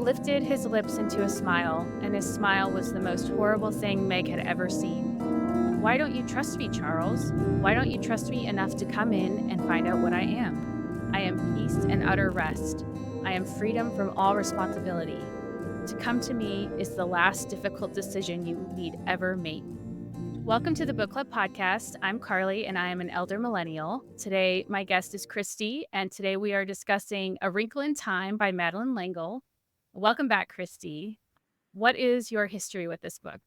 lifted his lips into a smile, and his smile was the most horrible thing Meg had ever seen. Why don't you trust me, Charles? Why don't you trust me enough to come in and find out what I am? I am peace and utter rest. I am freedom from all responsibility. To come to me is the last difficult decision you need ever make. Welcome to the Book Club podcast. I'm Carly, and I am an elder millennial. Today, my guest is Christy, and today we are discussing A Wrinkle in Time by Madeleine L'Engle. Welcome back, Christy. What is your history with this book?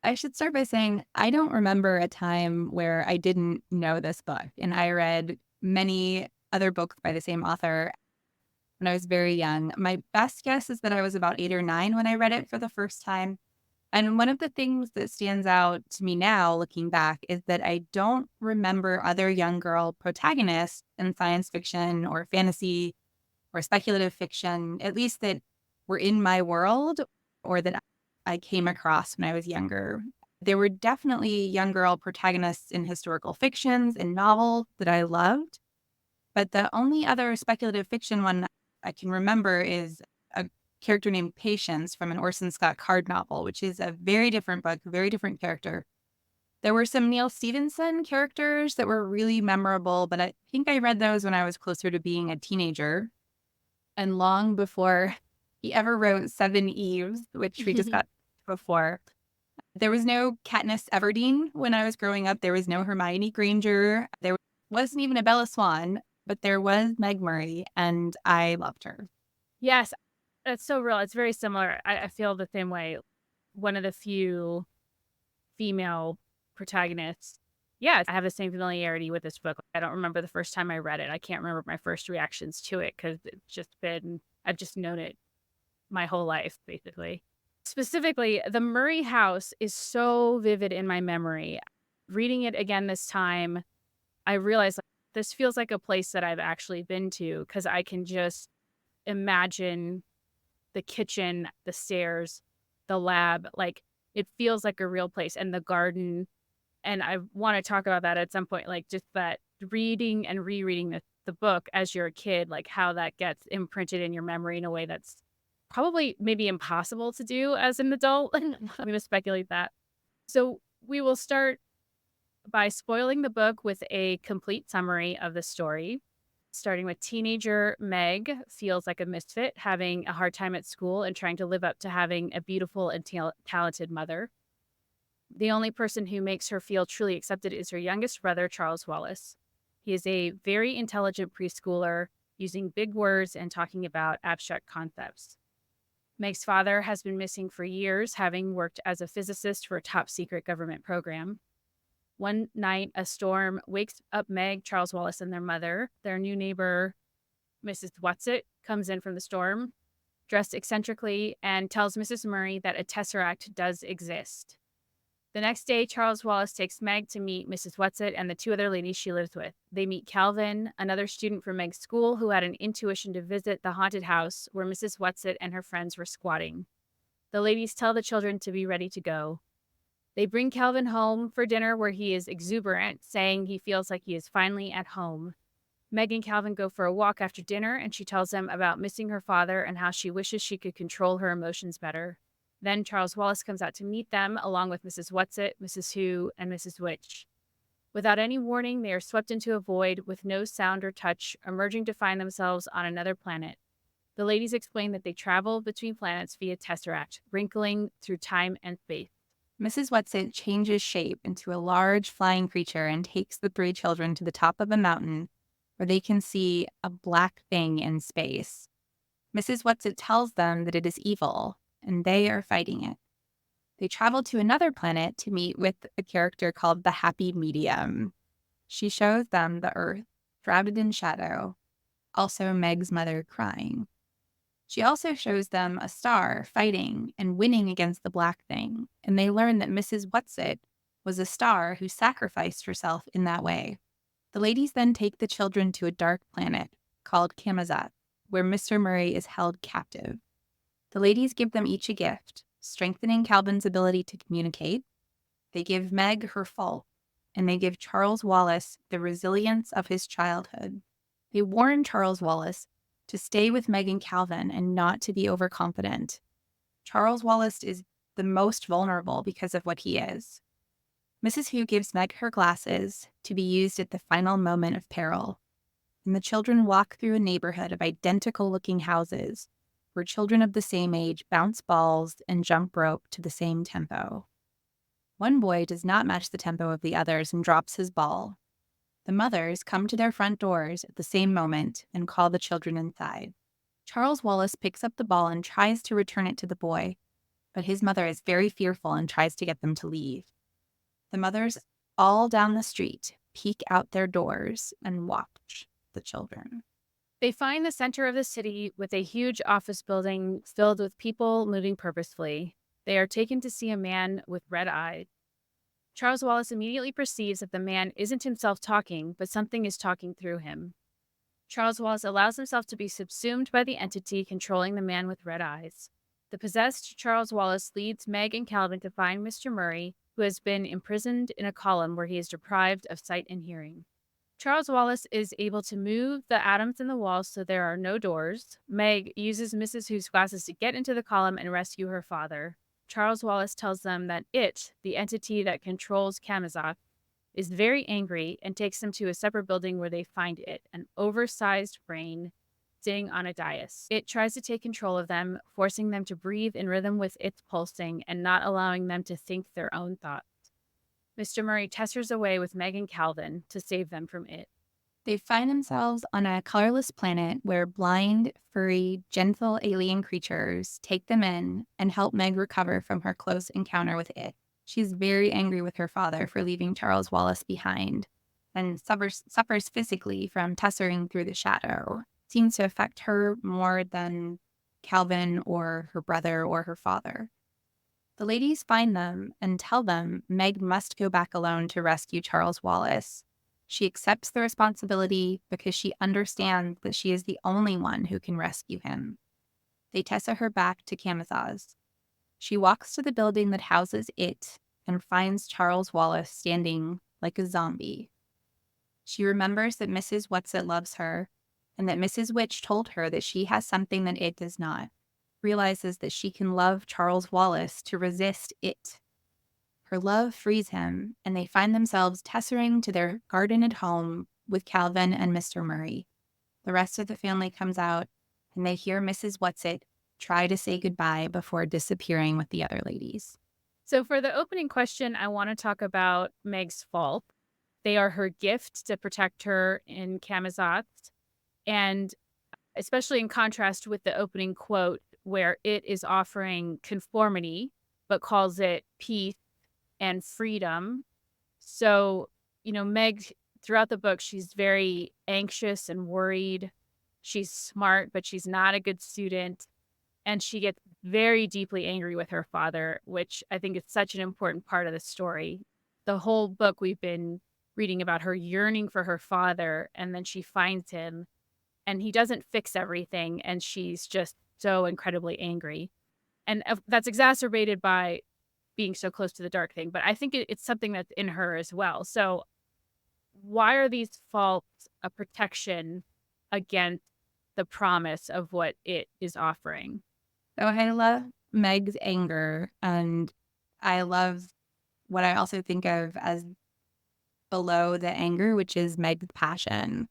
I should start by saying I don't remember a time where I didn't know this book. And I read many other books by the same author when I was very young. My best guess is that I was about 8 or 9 when I read it for the first time. And one of the things that stands out to me now, looking back, is that I don't remember other young girl protagonists in science fiction or fantasy or speculative fiction, at least that were in my world or that I came across when I was younger. There were definitely young girl protagonists in historical fictions and novels that I loved, but the only other speculative fiction one I can remember is a character named Patience from an Orson Scott Card novel, which is a very different book, very different character. There were some Neil Stephenson characters that were really memorable, but I think I read those when I was closer to being a teenager and long before he ever wrote Seven Eves, which we discussed before. There was no Katniss Everdeen when I was growing up. There was no Hermione Granger. There wasn't even a Bella Swan, but there was Meg Murray, and I loved her. Yes, that's so real. It's very similar. I feel the same way. One of the few female protagonists. Yeah, I have the same familiarity with this book. I don't remember the first time I read it. I can't remember my first reactions to it because I've just known it my whole life, basically. Specifically, the Murray house is so vivid in my memory. Reading it again this time, I realized this feels like a place that I've actually been to because I can just imagine the kitchen, the stairs, the lab. Like, it feels like a real place, and the garden. And I want to talk about that at some point, like just that reading and rereading the book as you're a kid, like how that gets imprinted in your memory in a way that's probably maybe impossible to do as an adult. I'm going to speculate that. So we will start by spoiling the book with a complete summary of the story, starting with teenager Meg feels like a misfit, having a hard time at school and trying to live up to having a beautiful and talented mother. The only person who makes her feel truly accepted is her youngest brother, Charles Wallace. He is a very intelligent preschooler, using big words and talking about abstract concepts. Meg's father has been missing for years, having worked as a physicist for a top-secret government program. One night, a storm wakes up Meg, Charles Wallace, and their mother. Their new neighbor, Mrs. Whatsit, comes in from the storm, dressed eccentrically, and tells Mrs. Murray that a tesseract does exist. The next day, Charles Wallace takes Meg to meet Mrs. Whatsit and the 2 other ladies she lives with. They meet Calvin, another student from Meg's school who had an intuition to visit the haunted house where Mrs. Whatsit and her friends were squatting. The ladies tell the children to be ready to go. They bring Calvin home for dinner where he is exuberant, saying he feels like he is finally at home. Meg and Calvin go for a walk after dinner, and she tells them about missing her father and how she wishes she could control her emotions better. Then Charles Wallace comes out to meet them, along with Mrs. Whatsit, Mrs. Who, and Mrs. Witch. Without any warning, they are swept into a void with no sound or touch, emerging to find themselves on another planet. The ladies explain that they travel between planets via tesseract, wrinkling through time and space. Mrs. Whatsit changes shape into a large flying creature and takes the 3 children to the top of a mountain where they can see a black thing in space. Mrs. Whatsit tells them that it is evil, and they are fighting it. They travel to another planet to meet with a character called the Happy Medium. She shows them the Earth, shrouded in shadow, also Meg's mother crying. She also shows them a star fighting and winning against the black thing, and they learn that Mrs. Whatsit was a star who sacrificed herself in that way. The ladies then take the children to a dark planet called Camazotz, where Mr. Murray is held captive. The ladies give them each a gift, strengthening Calvin's ability to communicate. They give Meg her fault, and they give Charles Wallace the resilience of his childhood. They warn Charles Wallace to stay with Meg and Calvin and not to be overconfident. Charles Wallace is the most vulnerable because of what he is. Mrs. Who gives Meg her glasses to be used at the final moment of peril, and the children walk through a neighborhood of identical-looking houses where children of the same age bounce balls and jump rope to the same tempo. One boy does not match the tempo of the others and drops his ball. The mothers come to their front doors at the same moment and call the children inside. Charles Wallace picks up the ball and tries to return it to the boy, but his mother is very fearful and tries to get them to leave. The mothers all down the street peek out their doors and watch the children. They find the center of the city with a huge office building filled with people moving purposefully. They are taken to see a man with red eyes. Charles Wallace immediately perceives that the man isn't himself talking, but something is talking through him. Charles Wallace allows himself to be subsumed by the entity controlling the man with red eyes. The possessed Charles Wallace leads Meg and Calvin to find Mr. Murray, who has been imprisoned in a column where he is deprived of sight and hearing. Charles Wallace is able to move the atoms in the walls so there are no doors. Meg uses Mrs. Who's glasses to get into the column and rescue her father. Charles Wallace tells them that it, the entity that controls Camazotz, is very angry and takes them to a separate building where they find it, an oversized brain sitting on a dais. It tries to take control of them, forcing them to breathe in rhythm with its pulsing and not allowing them to think their own thoughts. Mr. Murray tessers away with Meg and Calvin to save them from it. They find themselves on a colorless planet where blind, furry, gentle alien creatures take them in and help Meg recover from her close encounter with it. She's very angry with her father for leaving Charles Wallace behind and suffers physically from tessering through the shadow. It seems to affect her more than Calvin or her brother or her father. The ladies find them and tell them Meg must go back alone to rescue Charles Wallace. She accepts the responsibility because she understands that she is the only one who can rescue him. They tessa her back to Camazotz. She walks to the building that houses it and finds Charles Wallace standing like a zombie. She remembers that Mrs. Whatsit loves her and that Mrs. Witch told her that she has something that it does not. Realizes that she can love Charles Wallace to resist it. Her love frees him, and they find themselves tessering to their garden at home with Calvin and Mr. Murray. The rest of the family comes out, and they hear Mrs. Whatsit try to say goodbye before disappearing with the other ladies. So for the opening question, I want to talk about Meg's fault. They are her gift to protect her in Camazotz, and especially in contrast with the opening quote where it is offering conformity, but calls it peace and freedom. So, Meg, throughout the book, she's very anxious and worried. She's smart, but she's not a good student. And she gets very deeply angry with her father, which I think is such an important part of the story. The whole book, we've been reading about her yearning for her father, and then she finds him, and he doesn't fix everything, and she's just so incredibly angry. And that's exacerbated by being so close to the dark thing. But I think it's something that's in her as well. So why are these faults a protection against the promise of what it is offering? So I love Meg's anger, and I love what I also think of as below the anger, which is Meg's passion.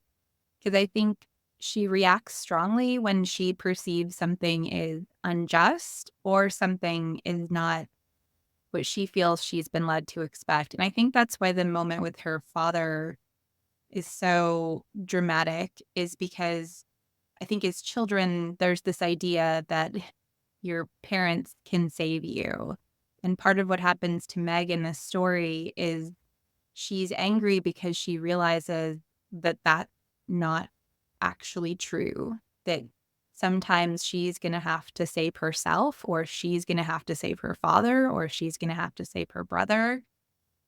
Because I think she reacts strongly when she perceives something is unjust or something is not what she feels she's been led to expect. And I think that's why the moment with her father is so dramatic, is because I think as children, there's this idea that your parents can save you. And part of what happens to Meg in this story is she's angry because she realizes that that's not actually true, that sometimes she's going to have to save herself, or she's going to have to save her father, or she's going to have to save her brother,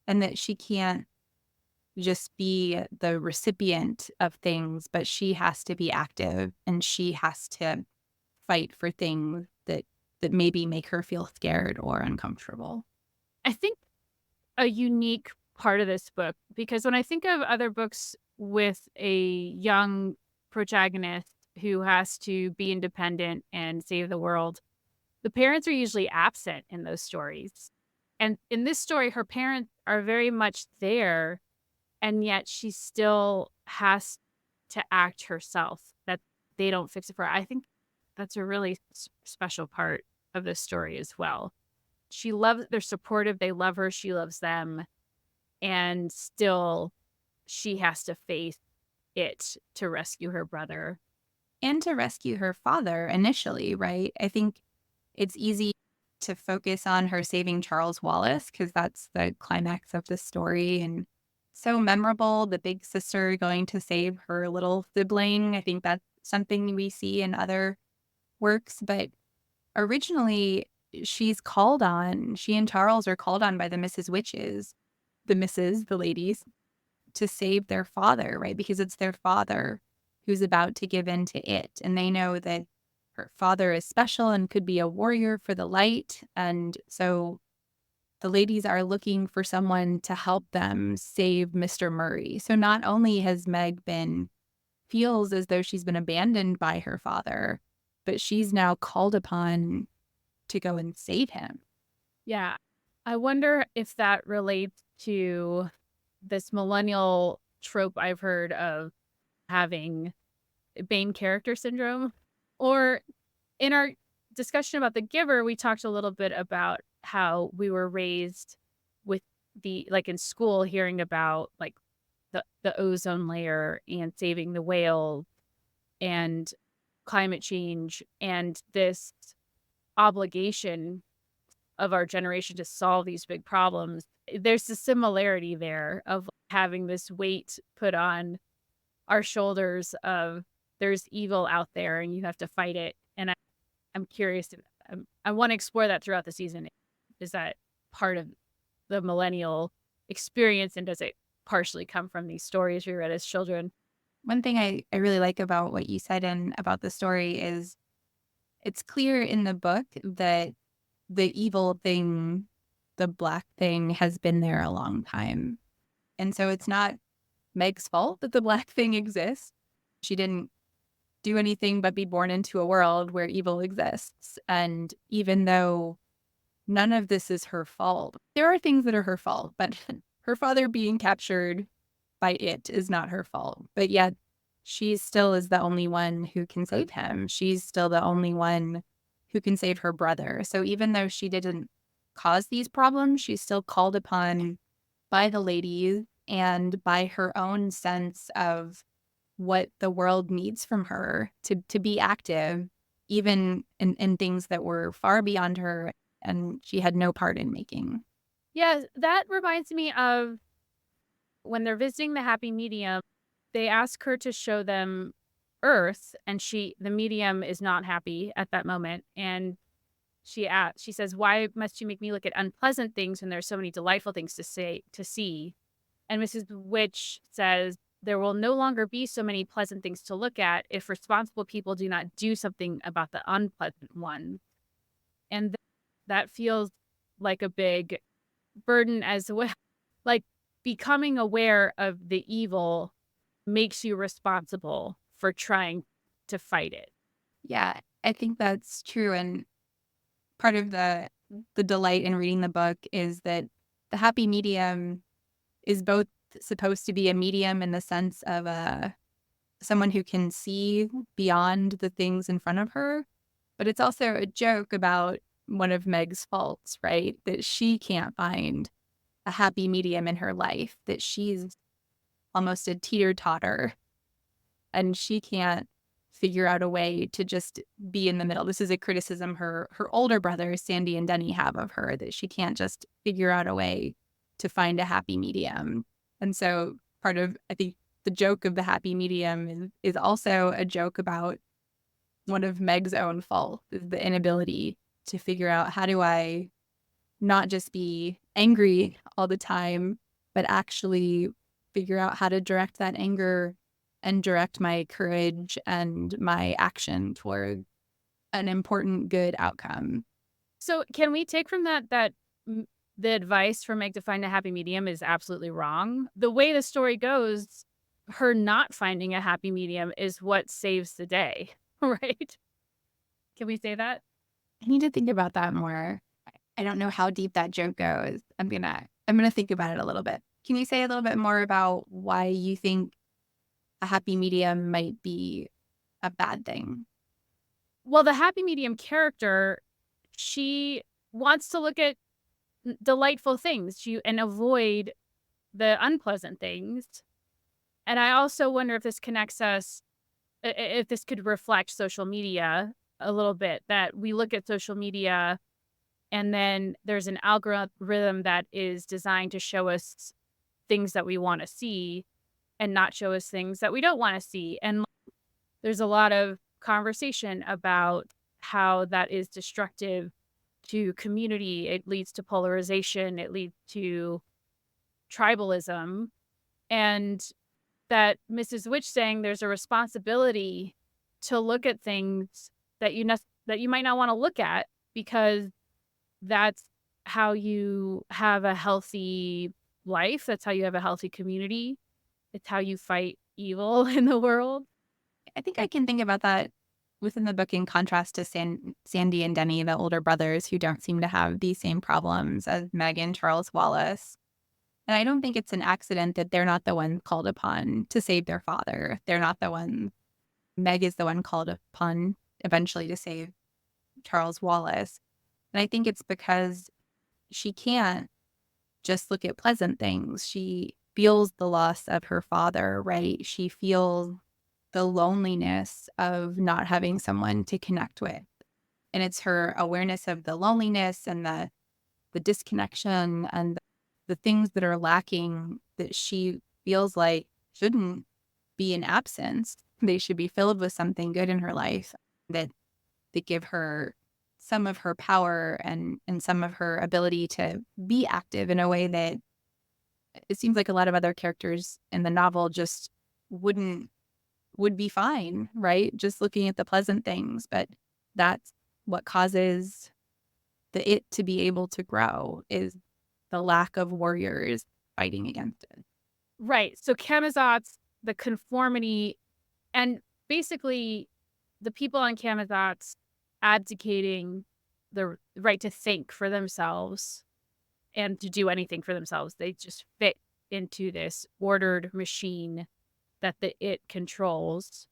and that she can't just be the recipient of things, but she has to be active, and she has to fight for things that maybe make her feel scared or uncomfortable. I think a unique part of this book, because when I think of other books with a young protagonist, who has to be independent and save the world, the parents are usually absent in those stories. And in this story, her parents are very much there, and yet she still has to act herself, that they don't fix it for her. I think that's a really special part of this story as well. They're supportive, they love her, she loves them, and still she has to face it to rescue her brother. And to rescue her father initially, right? I think it's easy to focus on her saving Charles Wallace because that's the climax of the story and so memorable. The big sister going to save her little sibling. I think that's something we see in other works. But originally, she and Charles are called on by the Mrs. Witches, the ladies, to save their father, right? Because it's their father who's about to give in to it. And they know that her father is special and could be a warrior for the light. And so the ladies are looking for someone to help them save Mr. Murray. So not only has feels as though she's been abandoned by her father, but she's now called upon to go and save him. Yeah. I wonder if that relates to this millennial trope I've heard of having Bane character syndrome. Or in our discussion about The Giver, we talked a little bit about how we were raised with in school, hearing about like the ozone layer and saving the whale and climate change and this obligation of our generation to solve these big problems. There's a similarity there of having this weight put on our shoulders of there's evil out there and you have to fight it. And I'm curious, I want to explore that throughout the season. Is that part of the millennial experience, and does it partially come from these stories we read as children? One thing I really like about what you said and about the story is it's clear in the book that the evil thing, the black thing, has been there a long time. And so it's not Meg's fault that the black thing exists. She didn't do anything but be born into a world where evil exists. And even though none of this is her fault, there are things that are her fault, but her father being captured by it is not her fault. But yet she still is the only one who can save him. She's still the only one who can save her brother. So even though she didn't cause these problems, she's still called upon by the ladies and by her own sense of what the world needs from her to be active, even in things that were far beyond her and she had no part in making. Yeah, that reminds me of when they're visiting the happy medium, they ask her to show them Earth, and the medium is not happy at that moment. And she says, "Why must you make me look at unpleasant things when there's so many delightful things to see?" And Mrs. Witch says, "There will no longer be so many pleasant things to look at if responsible people do not do something about the unpleasant ones." And that feels like a big burden as well. Like, becoming aware of the evil makes you responsible for trying to fight it. Yeah, I think that's true. And part of the delight in reading the book is that the happy medium is both supposed to be a medium in the sense of someone who can see beyond the things in front of her, but it's also a joke about one of Meg's faults, right? That she can't find a happy medium in her life, that she's almost a teeter-totter and she can't figure out a way to just be in the middle. This is a criticism her older brothers, Sandy and Denny, have of her, that she can't just figure out a way to find a happy medium. And so part of, I think, the joke of the happy medium is also a joke about one of Meg's own faults, is the inability to figure out, how do I not just be angry all the time, but actually figure out how to direct that anger and direct my courage and my action toward an important, good outcome. So can we take from that the advice for Meg to find a happy medium is absolutely wrong? The way the story goes, her not finding a happy medium is what saves the day, right? Can we say that? I need to think about that more. I don't know how deep that joke goes. I'm gonna think about it a little bit. Can you say a little bit more about why you think a happy medium might be a bad thing? Well, the happy medium character, she wants to look at delightful things and avoid the unpleasant things. And I also wonder if this connects us, if this could reflect social media a little bit, that we look at social media and then there's an algorithm that is designed to show us things that we want to see and not show us things that we don't want to see. And there's a lot of conversation about how that is destructive to community. It leads to polarization, it leads to tribalism. And that Mrs. Witch saying there's a responsibility to look at things that that you might not want to look at, because that's how you have a healthy life. That's how you have a healthy community. It's how you fight evil in the world. I think I can think about that within the book in contrast to Sandy and Denny, the older brothers who don't seem to have the same problems as Meg and Charles Wallace. And I don't think it's an accident that they're not the one called upon to save their father. They're not the one. Meg is the one called upon eventually to save Charles Wallace. And I think it's because she can't just look at pleasant things. She feels the loss of her father, right? She feels the loneliness of not having someone to connect with. And it's her awareness of the loneliness and the disconnection and the things that are lacking that she feels like shouldn't be in absence. They should be filled with something good in her life that give her some of her power and some of her ability to be active in a way that it seems like a lot of other characters in the novel just would be fine, right? Just looking at the pleasant things. But that's what causes it to be able to grow, is the lack of warriors fighting against it. Right. So Camazotz, the conformity, and basically the people on Camazotz abdicating the right to think for themselves and to do anything for themselves. They just fit into this ordered machine that it controls.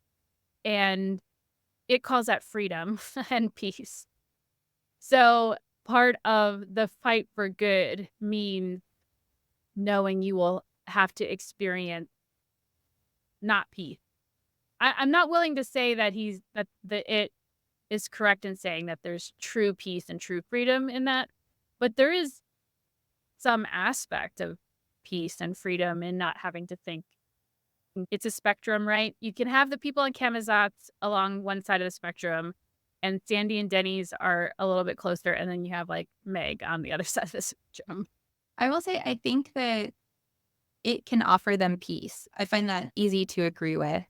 And it calls that freedom and peace. So part of the fight for good means knowing you will have to experience not peace. I'm not willing to say that it is correct in saying that there's true peace and true freedom in that, but there is some aspect of peace and freedom in not having to think. It's a spectrum, right? You can have the people in Camazotz along one side of the spectrum, and Sandy and Denny's are a little bit closer, and then you have like Meg on the other side of the spectrum. I will say, I think that it can offer them peace. I find that easy to agree with,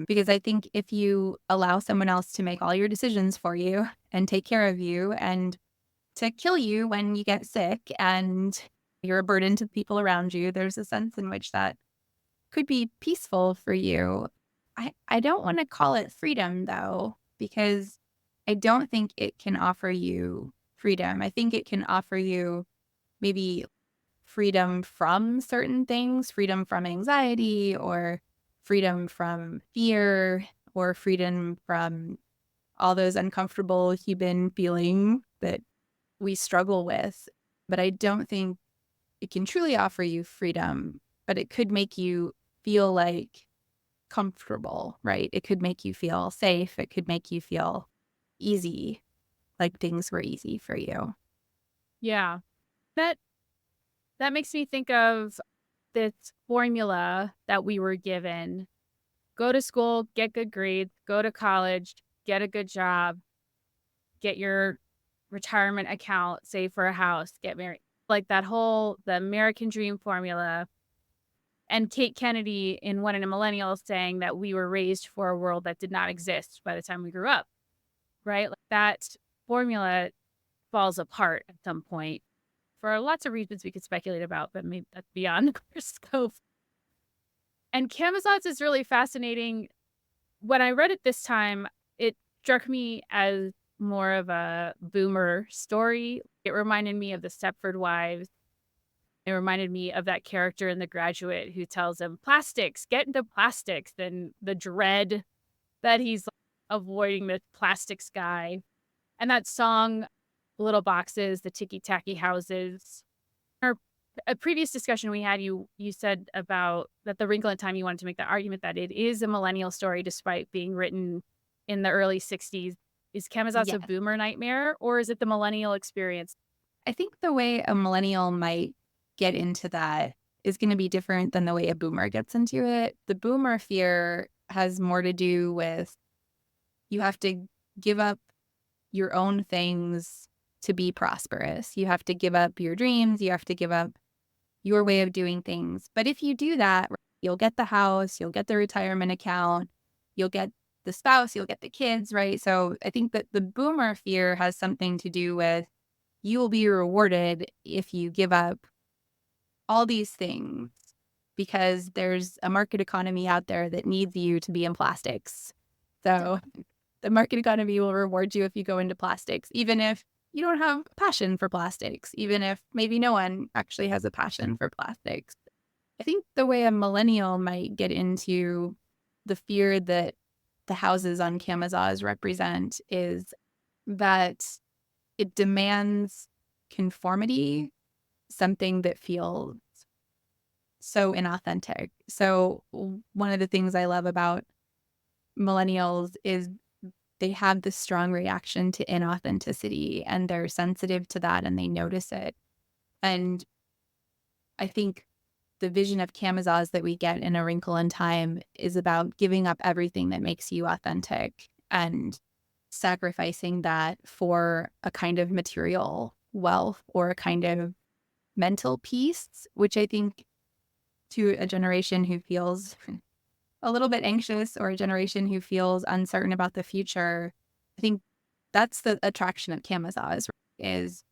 because I think if you allow someone else to make all your decisions for you and take care of you and to kill you when you get sick and you're a burden to the people around you, there's a sense in which that could be peaceful for you. I don't want to call it freedom, though, because I don't think it can offer you freedom. I think it can offer you maybe freedom from certain things, freedom from anxiety, or freedom from fear, or freedom from all those uncomfortable human feelings that we struggle with. But I don't think it can truly offer you freedom, but it could make you feel like comfortable, right? It could make you feel safe. It could make you feel easy, like things were easy for you. Yeah. That makes me think of this formula that we were given. Go to school, get good grades, go to college, get a good job, get your retirement account, save for a house, get married. Like the American dream formula. And Kate Kennedy in One in a Millennial saying that we were raised for a world that did not exist by the time we grew up, right? Like that formula falls apart at some point for lots of reasons we could speculate about, but maybe that's beyond our scope. And Camazotz is really fascinating. When I read it this time, it struck me as more of a boomer story. It reminded me of the Stepford Wives. It reminded me of that character in The Graduate who tells him, plastics, get into plastics, and the dread that he's avoiding the plastics guy. And that song, Little Boxes, the ticky-tacky houses. Our a previous discussion we had, you said about that The Wrinkle in Time, you wanted to make the argument that it is a millennial story despite being written in the early 60s. Is Camazotz a Yes. boomer nightmare, or is it the millennial experience? I think the way a millennial might get into that is going to be different than the way a boomer gets into it. The boomer fear has more to do with you have to give up your own things to be prosperous. You have to give up your dreams. You have to give up your way of doing things. But if you do that, you'll get the house, you'll get the retirement account, you'll get the spouse, you'll get the kids, right? So I think that the boomer fear has something to do with you will be rewarded if you give up all these things because there's a market economy out there that needs you to be in plastics. So the market economy will reward you if you go into plastics, even if you don't have a passion for plastics, even if maybe no one actually has a passion for plastics. I think the way a millennial might get into the fear that the houses on Camazotz represent is that it demands conformity, something that feels so inauthentic. So one of the things I love about millennials is they have this strong reaction to inauthenticity and they're sensitive to that and they notice it. And I think the vision of Camazotz that we get in A Wrinkle in Time is about giving up everything that makes you authentic and sacrificing that for a kind of material wealth or a kind of mental peace, which I think to a generation who feels a little bit anxious or a generation who feels uncertain about the future, I think that's the attraction of Camazotz is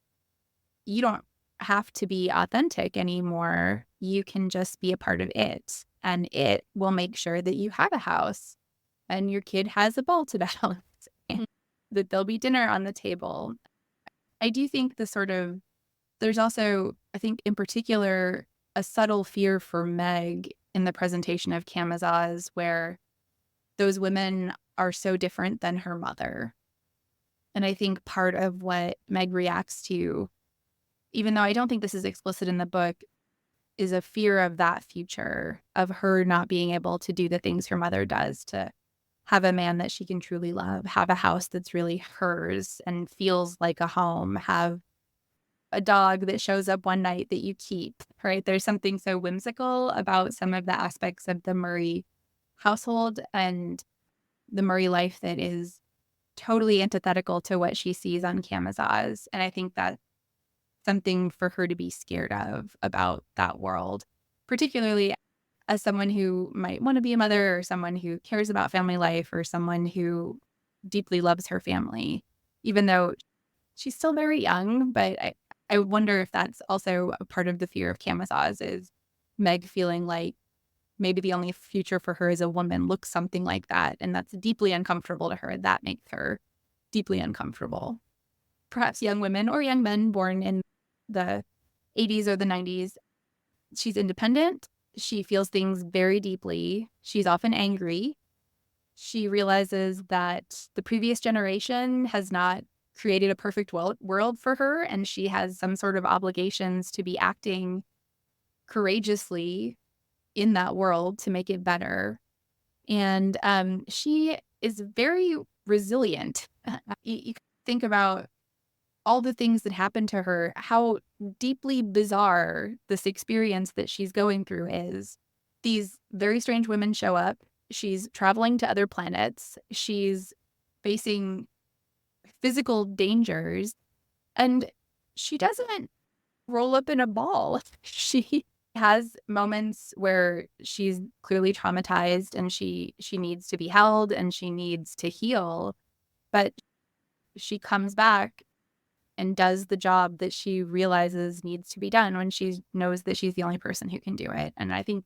you don't have to be authentic anymore. You can just be a part of it, and it will make sure that you have a house and your kid has a ball to bounce and that there'll be dinner on the table. I do think there's also, I think in particular, a subtle fear for Meg in the presentation of Camazotz where those women are so different than her mother. And I think part of what Meg reacts to, even though I don't think this is explicit in the book, is a fear of that future, of her not being able to do the things her mother does, to have a man that she can truly love, have a house that's really hers and feels like a home, have a dog that shows up one night that you keep, right? There's something so whimsical about some of the aspects of the Murray household and the Murray life that is totally antithetical to what she sees on Camazotz. And I think that's something for her to be scared of about that world, particularly as someone who might want to be a mother or someone who cares about family life or someone who deeply loves her family, even though she's still very young. But I wonder if that's also a part of the fear of Camazotz is Meg feeling like maybe the only future for her as a woman looks something like that. And that's deeply uncomfortable to her. That makes her deeply uncomfortable. Perhaps young women or young men born in the 80s or the 90s, she's independent. She feels things very deeply. She's often angry. She realizes that the previous generation has not created a perfect world for her, and she has some sort of obligations to be acting courageously in that world to make it better. And she is very resilient. You think about all the things that happened to her, how deeply bizarre this experience that she's going through is. These very strange women show up. She's traveling to other planets. She's facing physical dangers, and she doesn't roll up in a ball. She has moments where she's clearly traumatized and she needs to be held and she needs to heal, but she comes back and does the job that she realizes needs to be done when she knows that she's the only person who can do it. And I think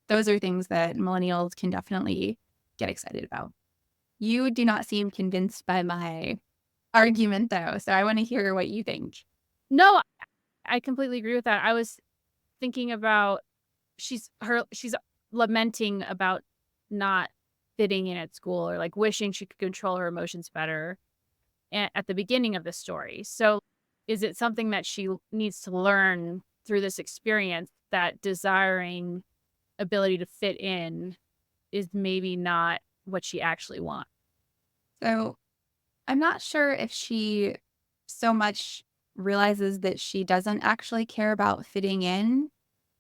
those are things that millennials can definitely get excited about. You do not seem convinced by my argument, though, so I want to hear what you think. No, I completely agree with that. I was thinking about she's lamenting about not fitting in at school, or like wishing she could control her emotions better at the beginning of the story. So is it something that she needs to learn through this experience, that desiring ability to fit in is maybe not what she actually wants? So I'm not sure if she so much realizes that she doesn't actually care about fitting in,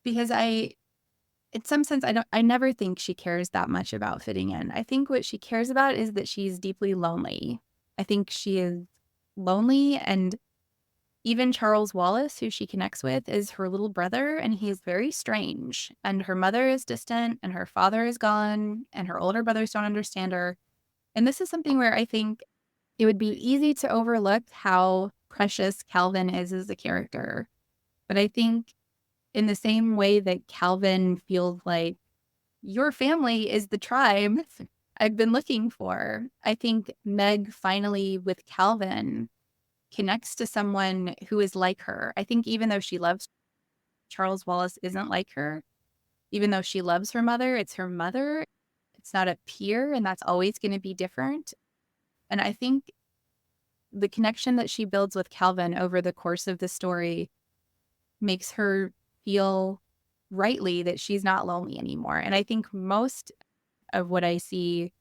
because in some sense, I never think she cares that much about fitting in. I think what she cares about is that she's deeply lonely. I think she is lonely, and even Charles Wallace, who she connects with, is her little brother, and he's very strange. And her mother is distant, and her father is gone, and her older brothers don't understand her. And this is something where I think it would be easy to overlook how precious Calvin is as a character. But I think in the same way that Calvin feels like your family is the tribe I've been looking for, I think Meg finally, with Calvin, connects to someone who is like her. I think even though she loves Charles Wallace isn't like her, even though she loves her mother, it's her mother. It's not a peer, and that's always going to be different. And I think the connection that she builds with Calvin over the course of the story makes her feel rightly that she's not lonely anymore. And I think most of what I see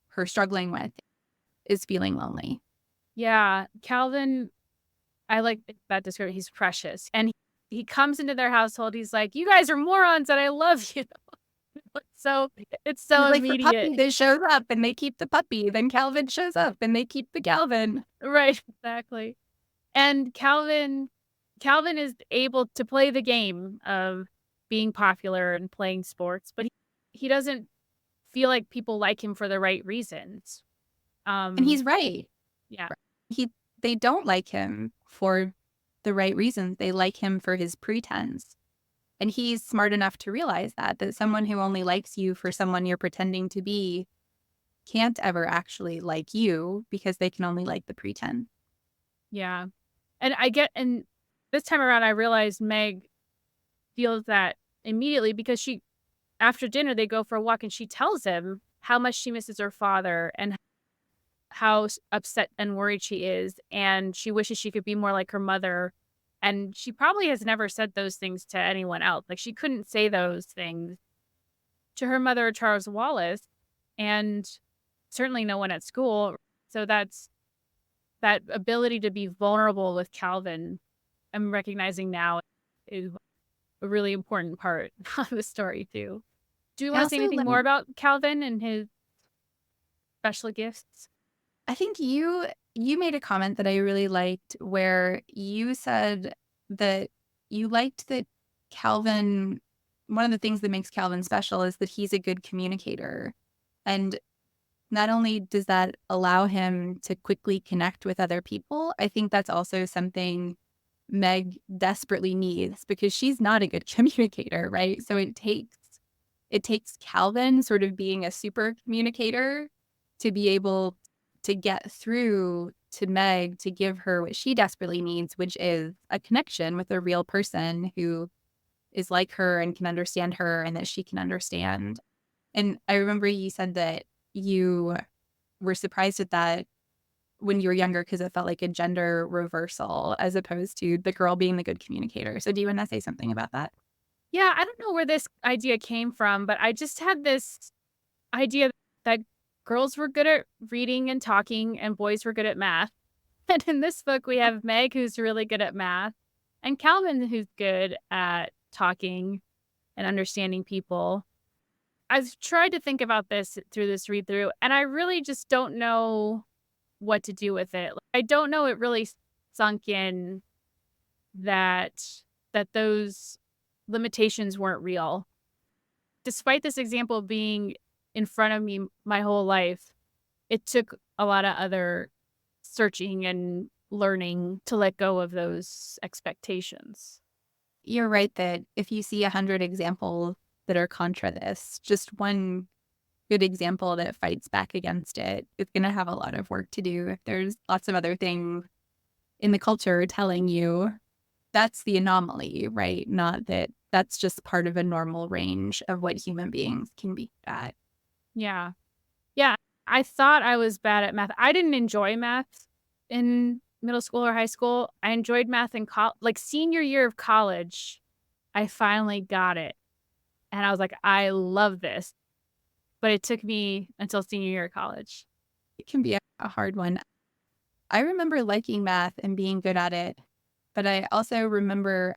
her struggling with is feeling lonely. Yeah, Calvin, I like that description. He's precious. And he comes into their household. He's like, "You guys are morons and I love you." So it's so Like the puppy immediate. that shows up and they keep the puppy, then Calvin shows up and they keep the Calvin. Right, exactly. And Calvin is able to play the game of being popular and playing sports, but he doesn't feel like people like him for the right reasons. And Um, he's right. yeah. He They don't like him for the right reasons. They like him for his pretense. And he's smart enough to realize that someone who only likes you for someone you're pretending to be can't ever actually like you, because they can only like the pretend. Yeah. And this time around I realized Meg feels that immediately, because after dinner they go for a walk and she tells him how much she misses her father and how upset and worried she is, and she wishes she could be more like her mother. And she probably has never said those things to anyone else. Like, she couldn't say those things to her mother or Charles Wallace, and certainly no one at school. So that ability to be vulnerable with Calvin, I'm recognizing now, is a really important part of the story too. Do you I want to say also anything more about Calvin and his special gifts? I think you made a comment that I really liked, where you said that you liked that Calvin, one of the things that makes Calvin special is that he's a good communicator. And not only does that allow him to quickly connect with other people, I think that's also something Meg desperately needs, because she's not a good communicator, right? So it takes Calvin sort of being a super communicator to be able to get through to Meg, to give her what she desperately needs, which is a connection with a real person who is like her and can understand her and that she can understand. And I remember you said that you were surprised at that when you were younger, because it felt like a gender reversal as opposed to the girl being the good communicator. So do you want to say something about that? Yeah, I don't know where this idea came from, but I just had this idea that girls were good at reading and talking and boys were good at math. And in this book, we have Meg, who's really good at math, and Calvin, who's good at talking and understanding people. I've tried to think about this through this read through, and I really just don't know what to do with it. I don't know it really sunk in that those limitations weren't real. Despite this example being in front of me my whole life, it took a lot of other searching and learning to let go of those expectations. You're right that if you see 100 examples that are contra this. Just one good example that fights back against it is going to have a lot of work to do if there's lots of other things in the culture telling you that's the anomaly, right? Not that that's just part of a normal range of what human beings can be at. Yeah. Yeah. I thought I was bad at math. I didn't enjoy math in middle school or high school. I enjoyed math in like senior year of college. I finally got it. And I was like, I love this. But it took me until senior year of college. It can be a hard one. I remember liking math and being good at it, but I also remember,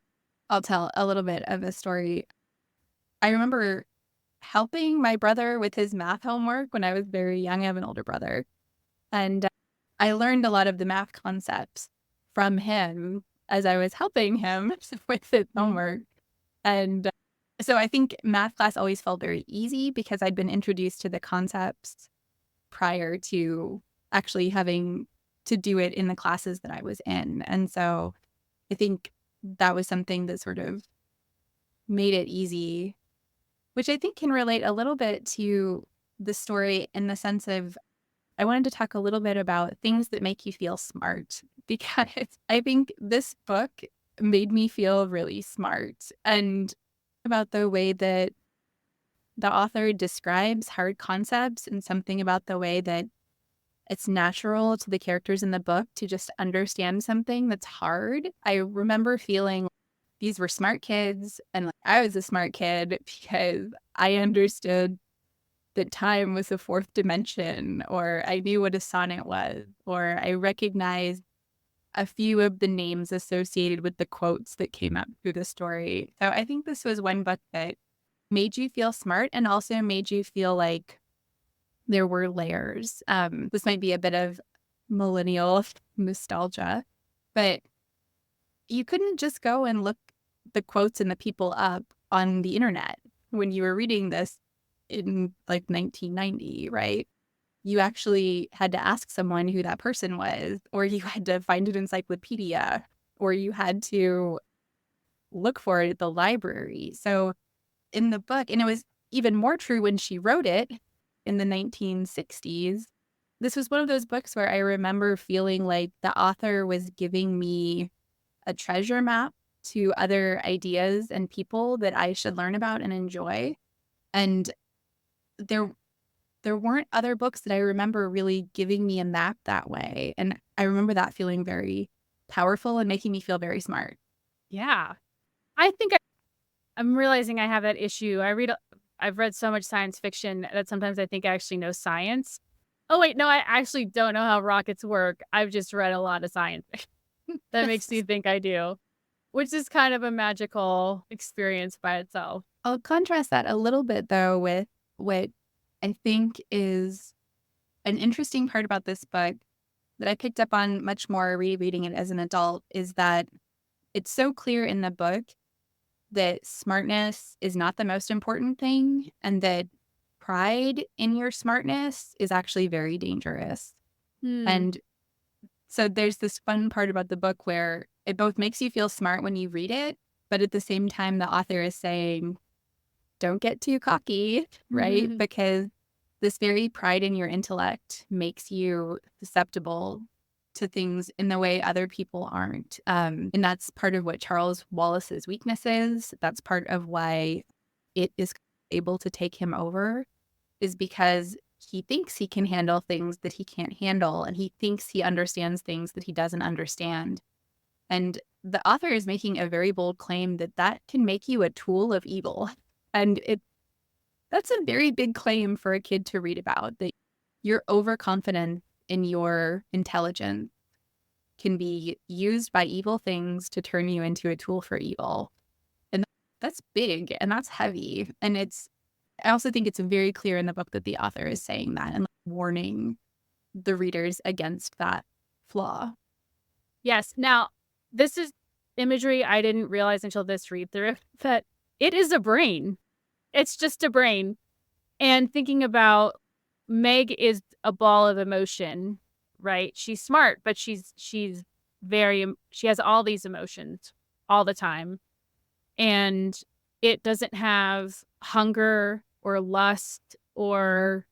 I'll tell a little bit of a story. I remember helping my brother with his math homework when I was very young. I have an older brother. And I learned a lot of the math concepts from him as I was helping him with his homework. And so I think math class always felt very easy because I'd been introduced to the concepts prior to actually having to do it in the classes that I was in. And so I think that was something that sort of made it easy, which I think can relate a little bit to the story in the sense of I wanted to talk a little bit about things that make you feel smart, because I think this book made me feel really smart, and about the way that the author describes hard concepts and something about the way that it's natural to the characters in the book to just understand something that's hard. I remember feeling these were smart kids, and I was a smart kid because I understood that time was the fourth dimension, or I knew what a sonnet was, or I recognized a few of the names associated with the quotes that came up through the story. So I think this was one book that made you feel smart and also made you feel like there were layers. This might be a bit of millennial nostalgia, but you couldn't just go and look the quotes and the people up on the internet when you were reading this in like 1990, right? You actually had to ask someone who that person was, or you had to find an encyclopedia, or you had to look for it at the library. So in the book, and it was even more true when she wrote it in the 1960s, this was one of those books where I remember feeling like the author was giving me a treasure map to other ideas and people that I should learn about and enjoy. And there weren't other books that I remember really giving me a map that way. And I remember that feeling very powerful and making me feel very smart. Yeah. I think I'm realizing I have that issue. I've read so much science fiction that sometimes I think I actually know science. Oh, wait, no, I actually don't know how rockets work. I've just read a lot of science fiction. That makes me think I do, which is kind of a magical experience by itself. I'll contrast that a little bit, though, with what I think is an interesting part about this book that I picked up on much more rereading it as an adult is that it's so clear in the book that smartness is not the most important thing, and that pride in your smartness is actually very dangerous. And so there's this fun part about the book where it both makes you feel smart when you read it, but at the same time, the author is saying, don't get too cocky, right? Because this very pride in your intellect makes you susceptible to things in the way other people aren't. And that's part of what Charles Wallace's weakness is. That's part of why it is able to take him over, is because he thinks he can handle things that he can't handle, and he thinks he understands things that he doesn't understand. And the author is making a very bold claim that that can make you a tool of evil. And that's a very big claim for a kid to read about, that your overconfidence in your intelligence can be used by evil things to turn you into a tool for evil. And that's big and that's heavy. And I also think it's very clear in the book that the author is saying that and warning the readers against that flaw. Yes. Now, this is imagery I didn't realize until this read through, that it is a brain. It's just a brain. And thinking about Meg is a ball of emotion, right? She's smart, but she has all these emotions all the time. And it doesn't have hunger or lust or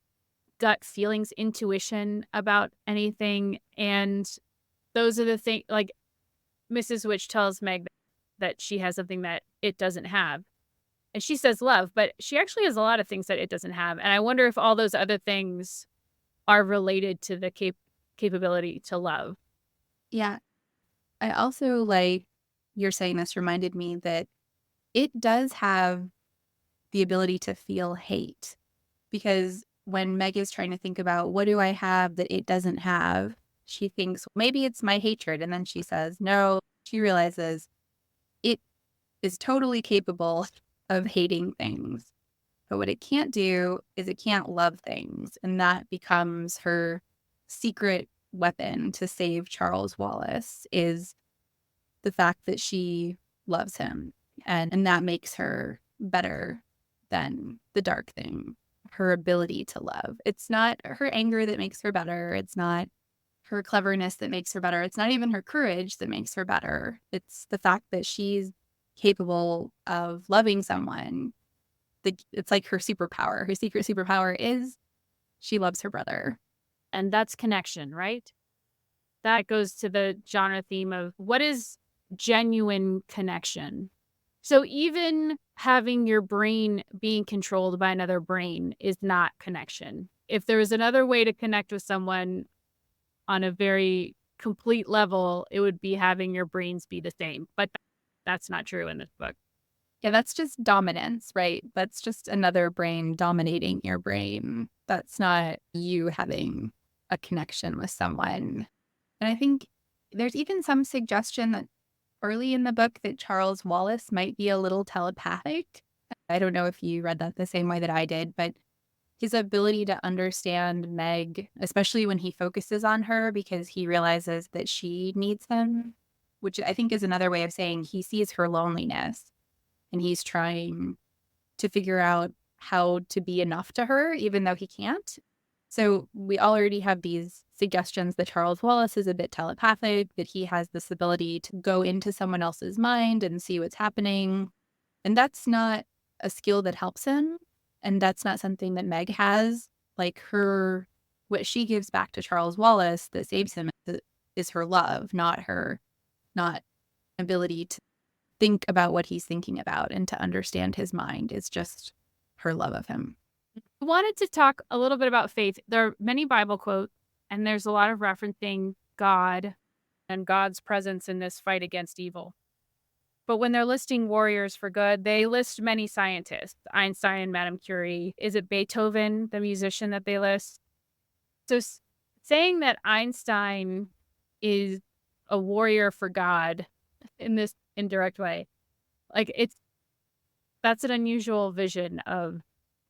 gut feelings, intuition about anything. And those are the things, like Mrs. Witch tells Meg that she has something that it doesn't have. And she says love, but she actually has a lot of things that it doesn't have. And I wonder if all those other things are related to the capability to love. Yeah. I also like you're saying this reminded me that it does have the ability to feel hate, because when Meg is trying to think about what do I have that it doesn't have, she thinks maybe it's my hatred. And then she says, no, she realizes it is totally capable of hating things. But what it can't do is it can't love things. And that becomes her secret weapon to save Charles Wallace, is the fact that she loves him. And that makes her better than the dark thing, her ability to love. It's not her anger that makes her better. It's not her cleverness that makes her better. It's not even her courage that makes her better. It's the fact that she's capable of loving someone. It's like her superpower. Her secret superpower is she loves her brother. And that's connection, right? That goes to the genre theme of what is genuine connection. So even having your brain being controlled by another brain is not connection. If there was another way to connect with someone on a very complete level, it would be having your brains be the same. But that's not true in this book. Yeah, that's just dominance, right? That's just another brain dominating your brain. That's not you having a connection with someone. And I think there's even some suggestion that early in the book that Charles Wallace might be a little telepathic. I don't know if you read that the same way that I did, but his ability to understand Meg, especially when he focuses on her because he realizes that she needs him, which I think is another way of saying he sees her loneliness and he's trying to figure out how to be enough to her, even though he can't. So we already have these suggestions that Charles Wallace is a bit telepathic, that he has this ability to go into someone else's mind and see what's happening. And that's not a skill that helps him. And that's not something that Meg has. Like what she gives back to Charles Wallace that saves him is her love, not ability to think about what he's thinking about and to understand his mind. It's just her love of him. I wanted to talk a little bit about faith. There are many Bible quotes, and there's a lot of referencing God and God's presence in this fight against evil. But when they're listing warriors for good, they list many scientists, Einstein, Madame Curie. Is it Beethoven, the musician, that they list? So saying that Einstein is a warrior for God in this indirect way, like that's an unusual vision of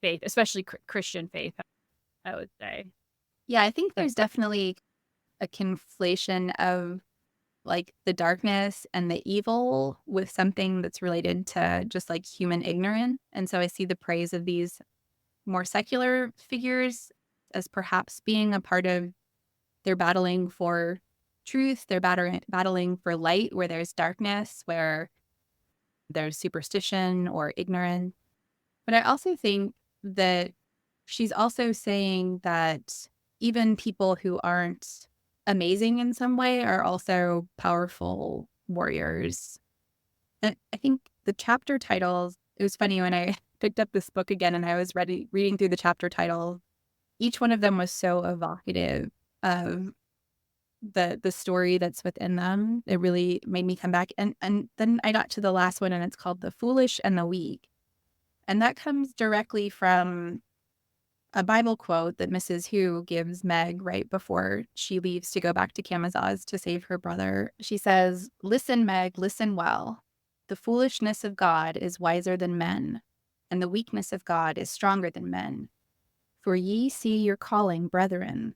faith, especially Christian faith, I would say. Yeah, I think there's definitely a conflation of like the darkness and the evil with something that's related to just like human ignorance. And so I see the praise of these more secular figures as perhaps being a part of their battling for truth, they're battling for light where there's darkness, where there's superstition or ignorance. But I also think that she's also saying that even people who aren't amazing in some way are also powerful warriors. And I think the chapter titles, it was funny when I picked up this book again and I was reading through the chapter titles, each one of them was so evocative of the story that's within them. It really made me come back. And then I got to the last one and it's called The Foolish and the Weak. And that comes directly from a Bible quote that Mrs. Who gives Meg right before she leaves to go back to Camazaz to save her brother. She says, "Listen, Meg, listen well. The foolishness of God is wiser than men, and the weakness of God is stronger than men. For ye see your calling, brethren,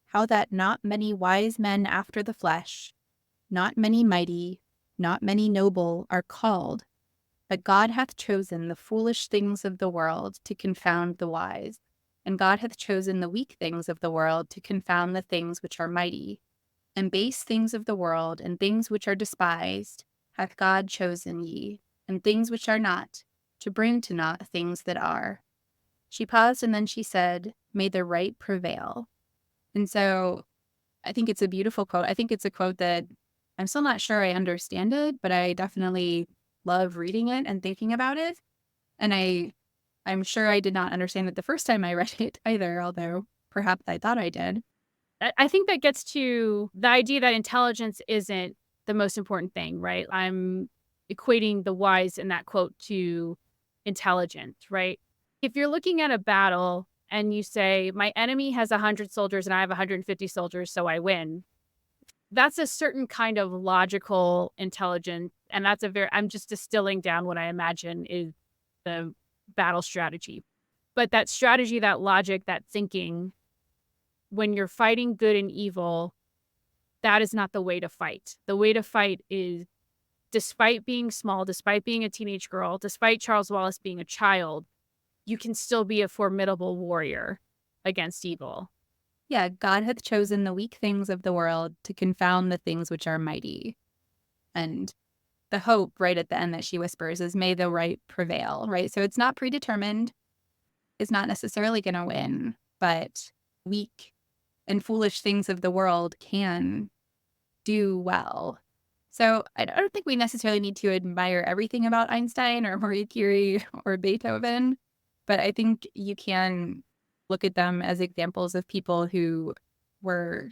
how that not many wise men after the flesh, not many mighty, not many noble are called, but God hath chosen the foolish things of the world to confound the wise. And God hath chosen the weak things of the world to confound the things which are mighty. And base things of the world and things which are despised hath God chosen ye, and things which are not, to bring to naught things that are. She paused and then she said, may the right prevail. And so I think it's a beautiful quote. I think it's a quote that I'm still not sure I understand it, but I definitely love reading it and thinking about it. And I'm sure I did not understand it the first time I read it either, although perhaps I thought I did. I think that gets to the idea that intelligence isn't the most important thing, right? I'm equating the wise in that quote to intelligence, right? If you're looking at a battle and you say, my enemy has 100 soldiers and I have 150 soldiers, so I win, that's a certain kind of logical intelligence. And that's I'm just distilling down what I imagine is the battle strategy. But that strategy, that logic, that thinking, when you're fighting good and evil, that is not the way to fight. The way to fight is, despite being small, despite being a teenage girl, despite Charles Wallace being a child, you can still be a formidable warrior against evil. Yeah, God hath chosen the weak things of the world to confound the things which are mighty. And the hope right at the end that she whispers is, may the right prevail, right? So it's not predetermined. It's not necessarily going to win, but weak and foolish things of the world can do well. So I don't think we necessarily need to admire everything about Einstein or Marie Curie or Beethoven, but I think you can look at them as examples of people who were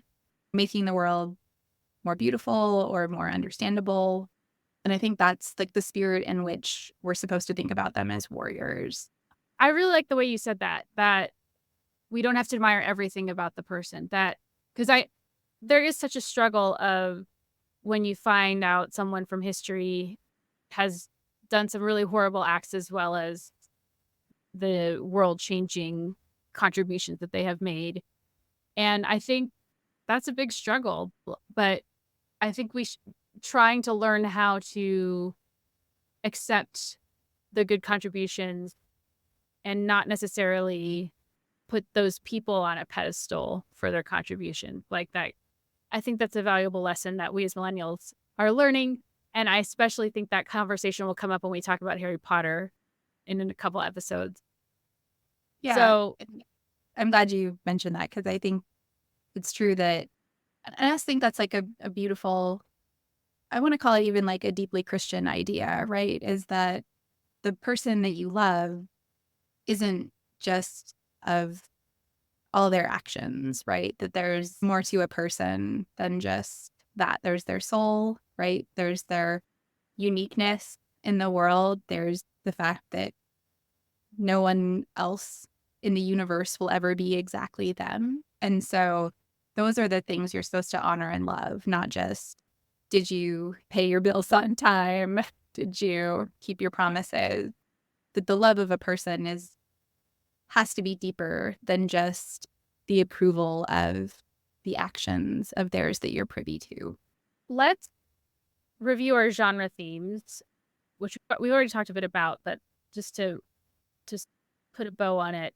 making the world more beautiful or more understandable. And I think that's like the spirit in which we're supposed to think about them as warriors. I really like the way you said that we don't have to admire everything about the person, because there is such a struggle of when you find out someone from history has done some really horrible acts as well as the world-changing contributions that they have made. And I think that's a big struggle, but I think trying to learn how to accept the good contributions and not necessarily put those people on a pedestal for their contribution like that. I think that's a valuable lesson that we as millennials are learning. And I especially think that conversation will come up when we talk about Harry Potter in a couple episodes. Yeah. So I'm glad you mentioned that, because I think it's true that, and I just think that's like a beautiful, I want to call it even like a deeply Christian idea, right? Is that the person that you love isn't just of all their actions, right? That there's more to a person than just that. There's their soul, right? There's their uniqueness in the world. There's the fact that no one else in the universe will ever be exactly them. And so those are the things you're supposed to honor and love, not just, did you pay your bills on time? Did you keep your promises? That the love of a person has to be deeper than just the approval of the actions of theirs that you're privy to. let's review our genre themes, which we already talked a bit about, but just to put a bow on it.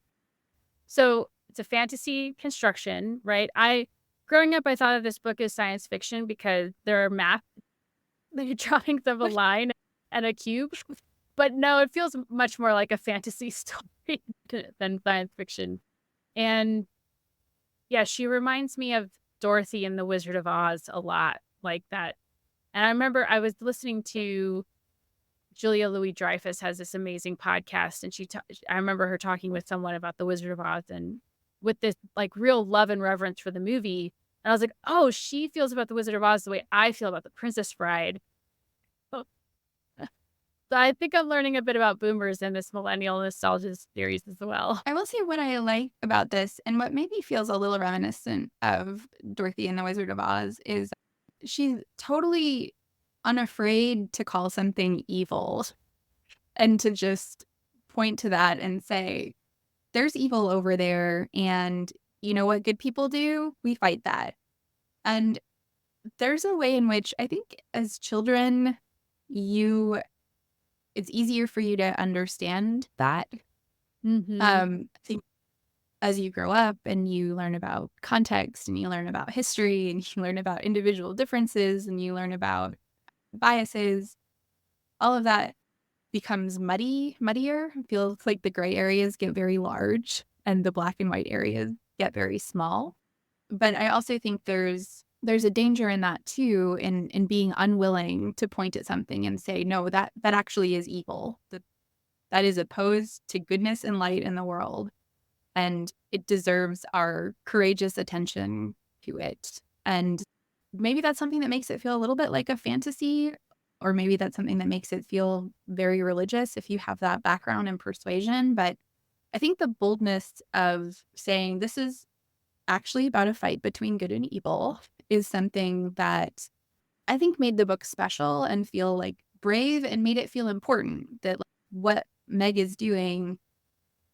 So it's a fantasy construction, right? Growing up, I thought of this book as science fiction because there are math, the drawings of a line and a cube. But no, it feels much more like a fantasy story than science fiction. And yeah, she reminds me of Dorothy in The Wizard of Oz a lot, like that. And I remember I was listening to Julia Louis-Dreyfus has this amazing podcast, and I remember her talking with someone about The Wizard of Oz and with this like real love and reverence for the movie. And I was like, oh, she feels about The Wizard of Oz the way I feel about The Princess Bride. So I think I'm learning a bit about boomers in this millennial nostalgia series as well. I will say what I like about this, and what maybe feels a little reminiscent of Dorothy and the Wizard of Oz, is she's totally unafraid to call something evil and to just point to that and say, there's evil over there. And you know what good people do? We fight that. And there's a way in which I think as children, it's easier for you to understand that. I think as you grow up and you learn about context and you learn about history and you learn about individual differences and you learn about biases, all of that becomes muddier. It feels like the gray areas get very large and the black and white areas get very small. But I also think there's a danger in that too, in being unwilling to point at something and say, no, that actually is evil. That is opposed to goodness and light in the world. And it deserves our courageous attention to it. And maybe that's something that makes it feel a little bit like a fantasy, or maybe that's something that makes it feel very religious if you have that background in persuasion. But I think the boldness of saying this is actually about a fight between good and evil is something that I think made the book special and feel like brave, and made it feel important that like, what Meg is doing,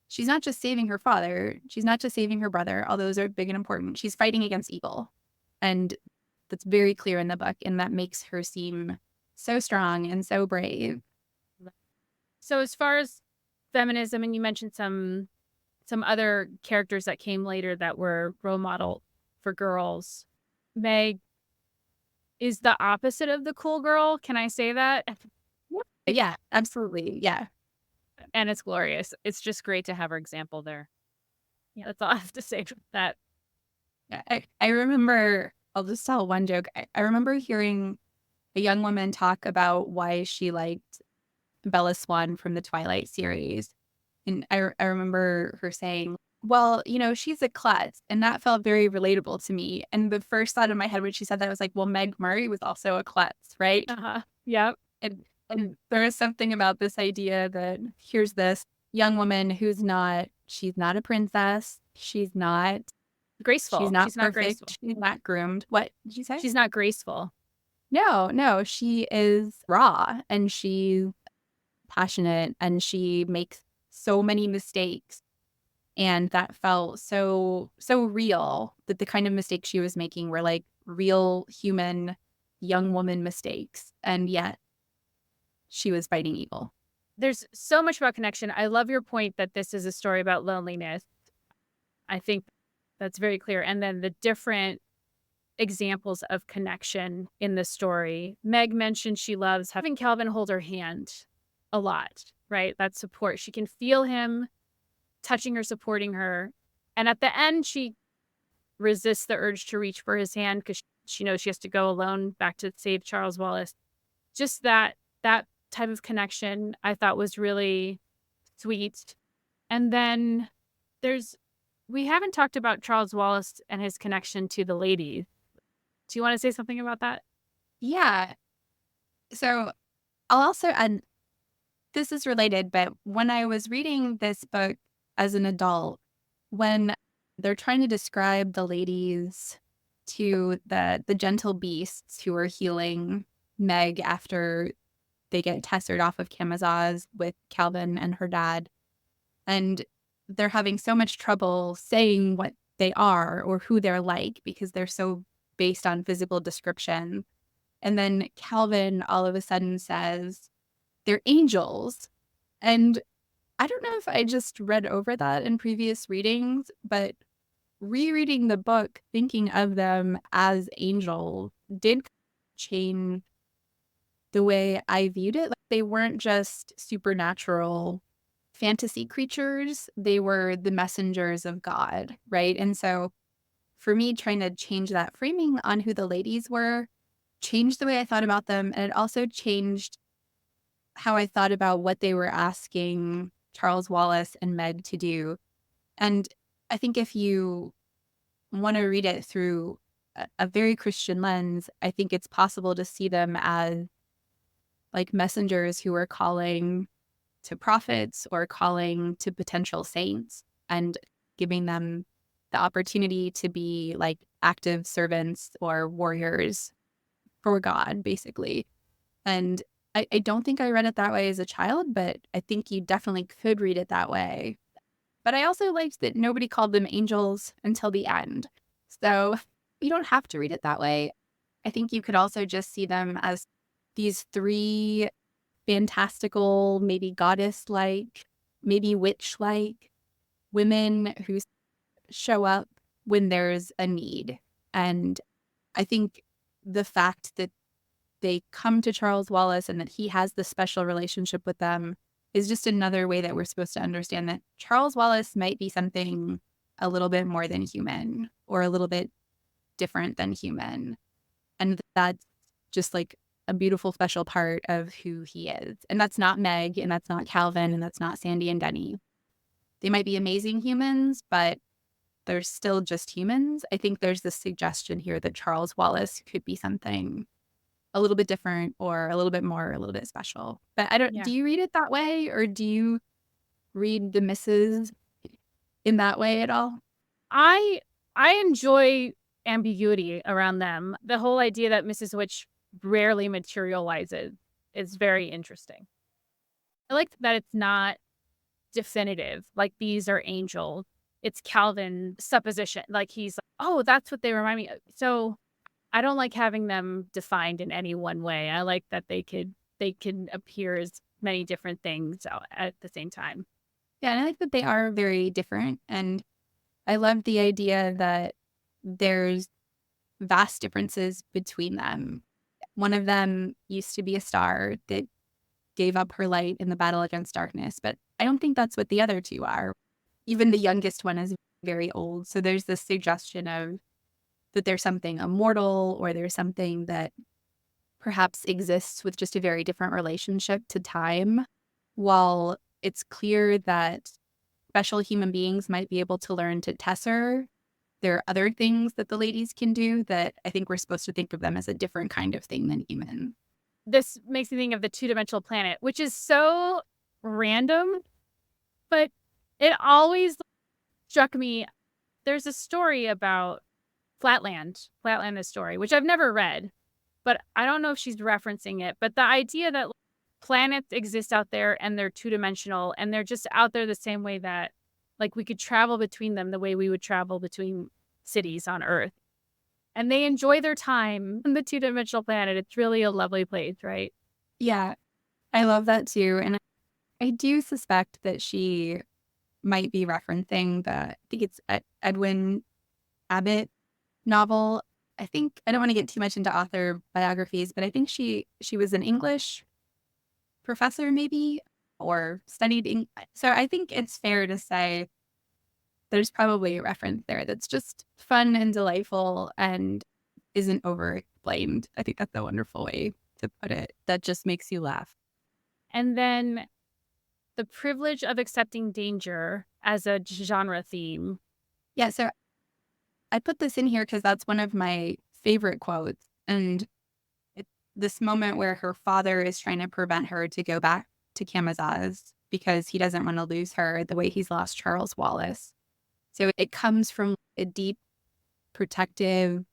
she's not just saving her father, she's not just saving her brother, all those are big and important. She's fighting against evil. And that's very clear in the book, and that makes her seem so strong and so brave. So as far as feminism, and you mentioned some other characters that came later that were role model for girls, Meg is the opposite of the cool girl. Can I say that? Yeah, absolutely. Yeah. And it's glorious. It's just great to have her example there. Yeah, that's all I have to say about that. Yeah, I remember, I'll just tell one joke. I remember hearing a young woman talk about why she liked Bella Swan from the Twilight series. And I remember her saying, well, you know, she's a klutz. And that felt very relatable to me. And the first thought in my head when she said that was like, well, Meg Murray was also a klutz, right? Yep. And there is something about this idea that here's this young woman she's not a princess. She's not graceful. She's not She's perfect. not graceful. She's not groomed. What did you say? She's not graceful. No, she is raw, and she's passionate, and she makes so many mistakes. And that felt so real, that the kind of mistakes she was making were like real human young woman mistakes. And yet she was fighting evil. There's so much about connection. I love your point that this is a story about loneliness. I think that's very clear. And then the different examples of connection in the story. Meg mentioned she loves having Calvin hold her hand a lot, right? That support. She can feel him touching her, supporting her. And at the end, she resists the urge to reach for his hand because she knows she has to go alone back to save Charles Wallace. Just that type of connection I thought was really sweet. And then we haven't talked about Charles Wallace and his connection to the ladies. Do you want to say something about that? Yeah. So I'll also add, this is related, but when I was reading this book as an adult, when they're trying to describe the ladies to the gentle beasts who are healing Meg after they get tested off of Camazaz with Calvin and her dad, and they're having so much trouble saying what they are or who they're like because they're so based on physical description. And then Calvin all of a sudden says, they're angels. And I don't know if I just read over that in previous readings, but rereading the book, thinking of them as angels did change the way I viewed it. Like, they weren't just supernatural fantasy creatures, they were the messengers of God, right? And so for me, trying to change that framing on who the ladies were changed the way I thought about them. And it also changed how I thought about what they were asking Charles Wallace and Meg to do. And I think if you want to read it through a very Christian lens, I think it's possible to see them as like messengers who are calling to prophets or calling to potential saints and giving them the opportunity to be like active servants or warriors for God, basically. And I don't think I read it that way as a child, but I think you definitely could read it that way. But I also liked that nobody called them angels until the end. So you don't have to read it that way. I think you could also just see them as these three fantastical, maybe goddess-like, maybe witch-like women who show up when there's a need. And I think the fact that they come to Charles Wallace and that he has this special relationship with them is just another way that we're supposed to understand that Charles Wallace might be something a little bit more than human or a little bit different than human. And that's just like a beautiful, special part of who he is. And that's not Meg, and that's not Calvin, and that's not Sandy and Denny. They might be amazing humans, but they're still just humans. I think there's this suggestion here that Charles Wallace could be something a little bit different or a little bit more, a little bit special. But do you read it that way, or do you read the misses in that way at all? I enjoy ambiguity around them. The whole idea that Mrs. Witch rarely materializes is very interesting. I like that it's not definitive, like these are angels. It's Calvin's supposition. Like he's like, oh, that's what they remind me of. So I don't like having them defined in any one way. I like that they can appear as many different things at the same time. Yeah, and I like that they are very different. And I love the idea that there's vast differences between them. One of them used to be a star that gave up her light in the battle against darkness, but I don't think that's what the other two are. Even the youngest one is very old. So there's this suggestion of that there's something immortal, or there's something that perhaps exists with just a very different relationship to time. While it's clear that special human beings might be able to learn to tesser, there are other things that the ladies can do that I think we're supposed to think of them as a different kind of thing than human. This makes me think of the two-dimensional planet, which is so random, but it always struck me. There's a story about Flatland, the story, which I've never read, but I don't know if she's referencing it. But the idea that planets exist out there and they're two-dimensional and they're just out there the same way that like we could travel between them the way we would travel between cities on Earth. And they enjoy their time on the two-dimensional planet. It's really a lovely place, right? Yeah, I love that too. And I do suspect that she might be referencing I think it's Edwin Abbott novel. I don't want to get too much into author biographies, but I think she was an English professor maybe, or studied English. So I think it's fair to say there's probably a reference there that's just fun and delightful and isn't over-explained. I think that's a wonderful way to put it. That just makes you laugh. And then the privilege of accepting danger as a genre theme. Yeah, so I put this in here because that's one of my favorite quotes. And it's this moment where her father is trying to prevent her to go back to Camazaz because he doesn't want to lose her the way he's lost Charles Wallace. So it comes from a deep, protective,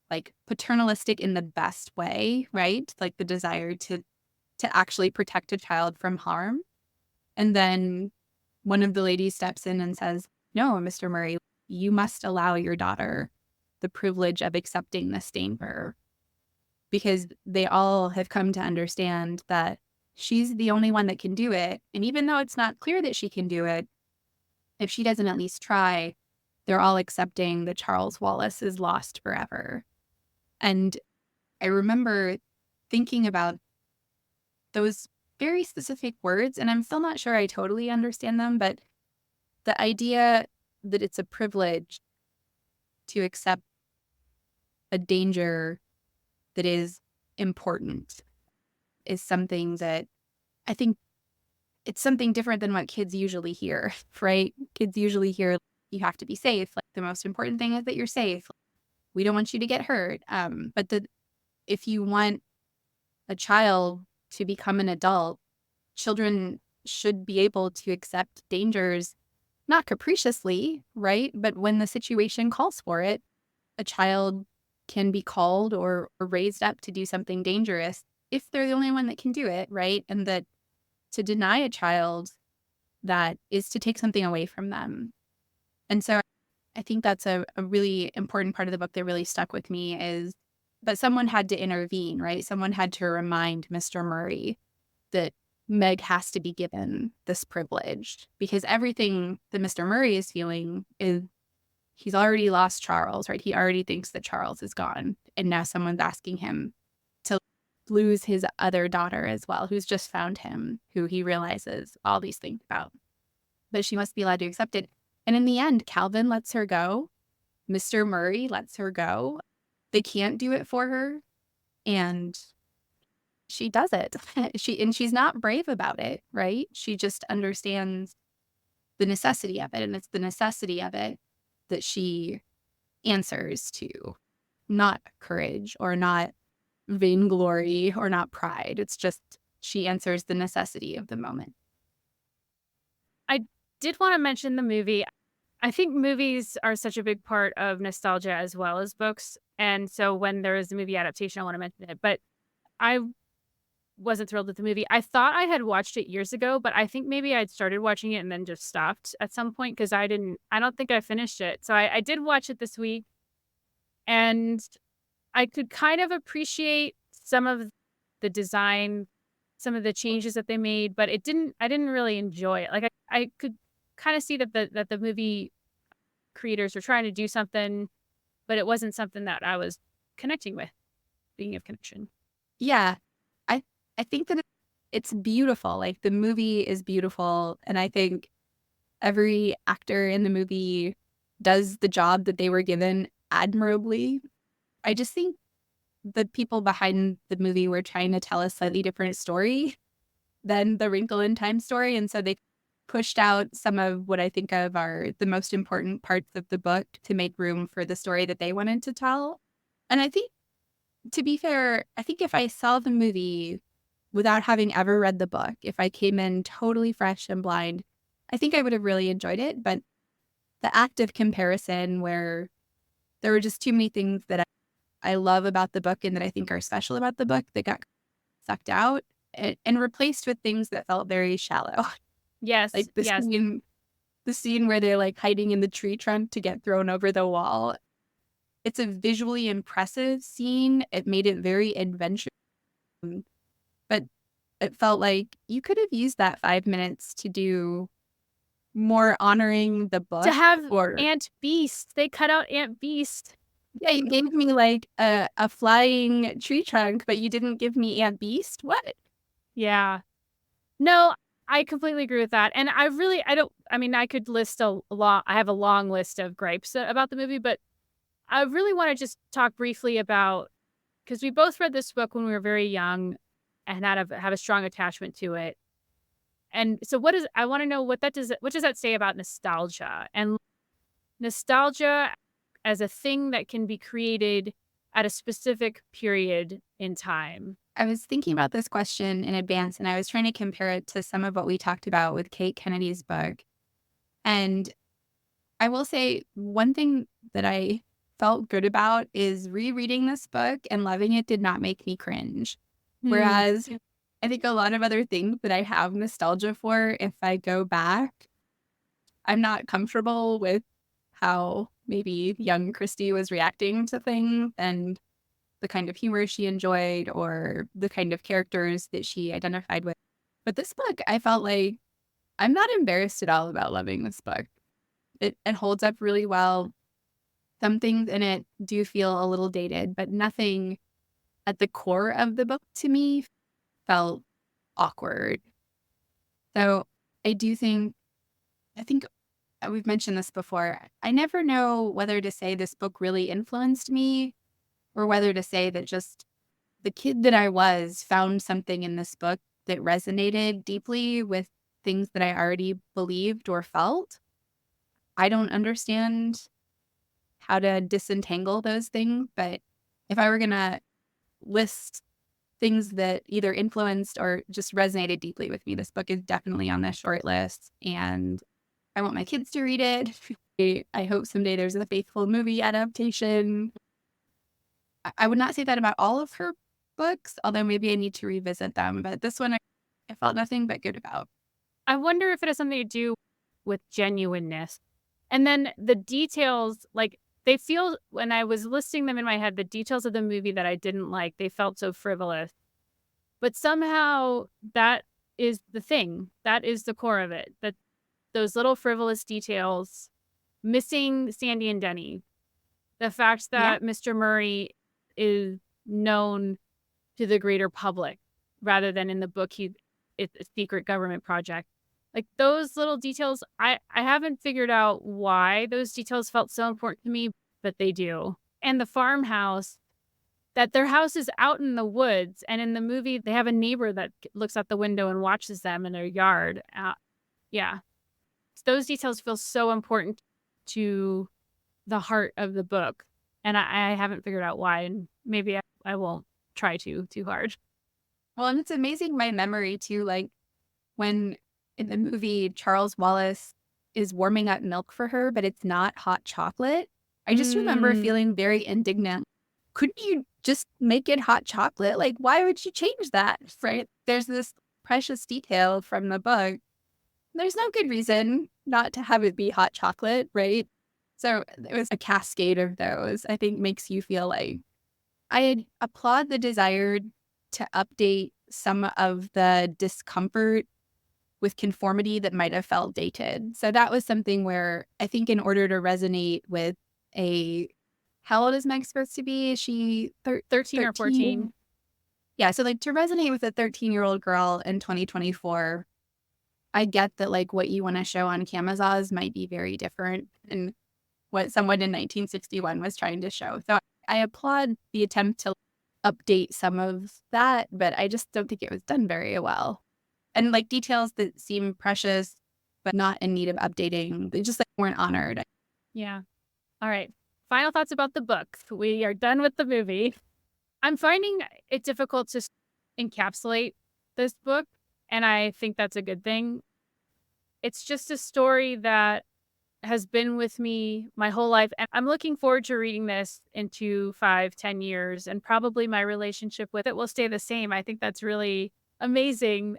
like paternalistic in the best way, right? Like the desire to actually protect a child from harm. And then one of the ladies steps in and says, no, Mr. Murray, you must allow your daughter the privilege of accepting this danger, because they all have come to understand that she's the only one that can do it. And even though it's not clear that she can do it, if she doesn't at least try, they're all accepting that Charles Wallace is lost forever. And I remember thinking about those very specific words, and I'm still not sure I totally understand them, but the idea that it's a privilege to accept a danger that is important is something that I think it's something different than what kids usually hear, right? Kids usually hear you have to be safe. Like the most important thing is that you're safe. We don't want you to get hurt. But if you want a child to become an adult, children should be able to accept dangers, not capriciously, right? But when the situation calls for it, a child can be called or raised up to do something dangerous if they're the only one that can do it, right? And that to deny a child that is to take something away from them. And so I think that's a really important part of the book that really stuck with me is, but someone had to intervene, right? Someone had to remind Mr. Murray that Meg has to be given this privilege, because everything that Mr. Murray is feeling is he's already lost Charles, right? He already thinks that Charles is gone. And now someone's asking him to lose his other daughter as well, who's just found him, who he realizes all these things about. But she must be allowed to accept it. And in the end, Calvin lets her go. Mr. Murray lets her go. They can't do it for her. And she does it. She's not brave about it, right? She just understands the necessity of it. And it's the necessity of it that she answers to, not courage or not vainglory or not pride. It's just she answers the necessity of the moment. I did want to mention the movie. I think movies are such a big part of nostalgia as well as books. And so when there is a movie adaptation, I want to mention it. But I wasn't thrilled with the movie. I thought I had watched it years ago, but I think maybe I'd started watching it and then just stopped at some point because I don't think I finished it. So I did watch it this week, and I could kind of appreciate some of the design, some of the changes that they made, but I didn't really enjoy it. Like I could kind of see that the movie creators were trying to do something, but it wasn't something that I was connecting with, being of connection. Yeah. I think that it's beautiful. Like, the movie is beautiful. And I think every actor in the movie does the job that they were given admirably. I just think the people behind the movie were trying to tell a slightly different story than the Wrinkle in Time story. And so they pushed out some of what I think of are the most important parts of the book to make room for the story that they wanted to tell. And I think, to be fair, I think if I saw the movie without having ever read the book, if I came in totally fresh and blind, I think I would have really enjoyed it. But the act of comparison, where there were just too many things that I love about the book and that I think are special about the book, that got sucked out and replaced with things that felt very shallow. Yes. Like the scene where they're like hiding in the tree trunk to get thrown over the wall. It's a visually impressive scene. It made it very adventurous. But it felt like you could have used that 5 minutes to do more honoring the book. To have Aunt Beast. They cut out Aunt Beast. Yeah, you gave me like a flying tree trunk, but you didn't give me Aunt Beast? What? Yeah. No, I completely agree with that. And I could list I have a long list of gripes about the movie, but I really want to just talk briefly about, because we both read this book when we were very young and have a strong attachment to it. And so I want to know what does that say about nostalgia, and nostalgia as a thing that can be created at a specific period in time. I was thinking about this question in advance, and I was trying to compare it to some of what we talked about with Kate Kennedy's book. And I will say one thing that I felt good about is rereading this book and loving it did not make me cringe. Whereas I think a lot of other things that I have nostalgia for, if I go back, I'm not comfortable with how maybe young Christy was reacting to things and the kind of humor she enjoyed or the kind of characters that she identified with. But this book, I felt like I'm not embarrassed at all about loving this book. It holds up really well. Some things in it do feel a little dated, but nothing at the core of the book to me felt awkward. So I think we've mentioned this before. I never know whether to say this book really influenced me or whether to say that just the kid that I was found something in this book that resonated deeply with things that I already believed or felt. I don't understand how to disentangle those things, but if I were going to list things that either influenced or just resonated deeply with me, this book is definitely on this short list, and I want my kids to read it. I hope someday there's a faithful movie adaptation. I would not say that about all of her books, although maybe I need to revisit them, but this one I felt nothing but good about. I wonder if it has something to do with genuineness. And then the details, like, they feel, when I was listing them in my head, the details of the movie that I didn't like, they felt so frivolous. But somehow that is the thing. That is the core of it. That those little frivolous details, missing Sandy and Denny, the fact that Mr. Murray is known to the greater public, rather than in the book, it's a secret government project. Like those little details, I haven't figured out why those details felt so important to me, but they do. And the farmhouse, that their house is out in the woods, and in the movie, they have a neighbor that looks out the window and watches them in their yard. Yeah. Those details feel so important to the heart of the book, and I haven't figured out why, and maybe I won't try too hard. Well, and it's amazing my memory too, like when in the movie Charles Wallace is warming up milk for her, but it's not hot chocolate. I just remember Mm. feeling very indignant. Couldn't you just make it hot chocolate? Like, why would you change that? Right? There's this precious detail from the book. There's no good reason not to have it be hot chocolate, right? So it was a cascade of those, I think, makes you feel like I applaud the desire to update some of the discomfort with conformity that might have felt dated. So that was something where I think in order to resonate with how old is Meg supposed to be? Is she 13 or 14. Yeah, so like to resonate with a 13-year-old girl in 2024, I get that like what you want to show on Camazaz might be very different than what someone in 1961 was trying to show. So I applaud the attempt to update some of that, but I just don't think it was done very well. And like details that seem precious but not in need of updating, they just like weren't honored. Yeah. All right. Final thoughts about the book. We are done with the movie. I'm finding it difficult to encapsulate this book, and I think that's a good thing. It's just a story that has been with me my whole life, and I'm looking forward to reading this in 2, 5, 10 years, and probably my relationship with it will stay the same. I think that's really amazing,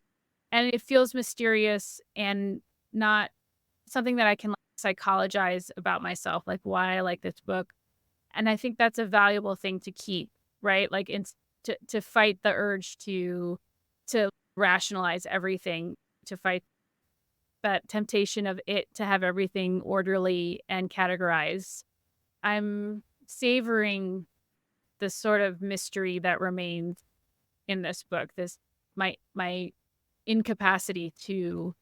and it feels mysterious and not something that I can psychologize about myself, like why I like this book. And I think that's a valuable thing to keep, right? Like to fight the urge to rationalize everything, to fight that temptation of it to have everything orderly and categorized. I'm savoring the sort of mystery that remains in this book. This my incapacity to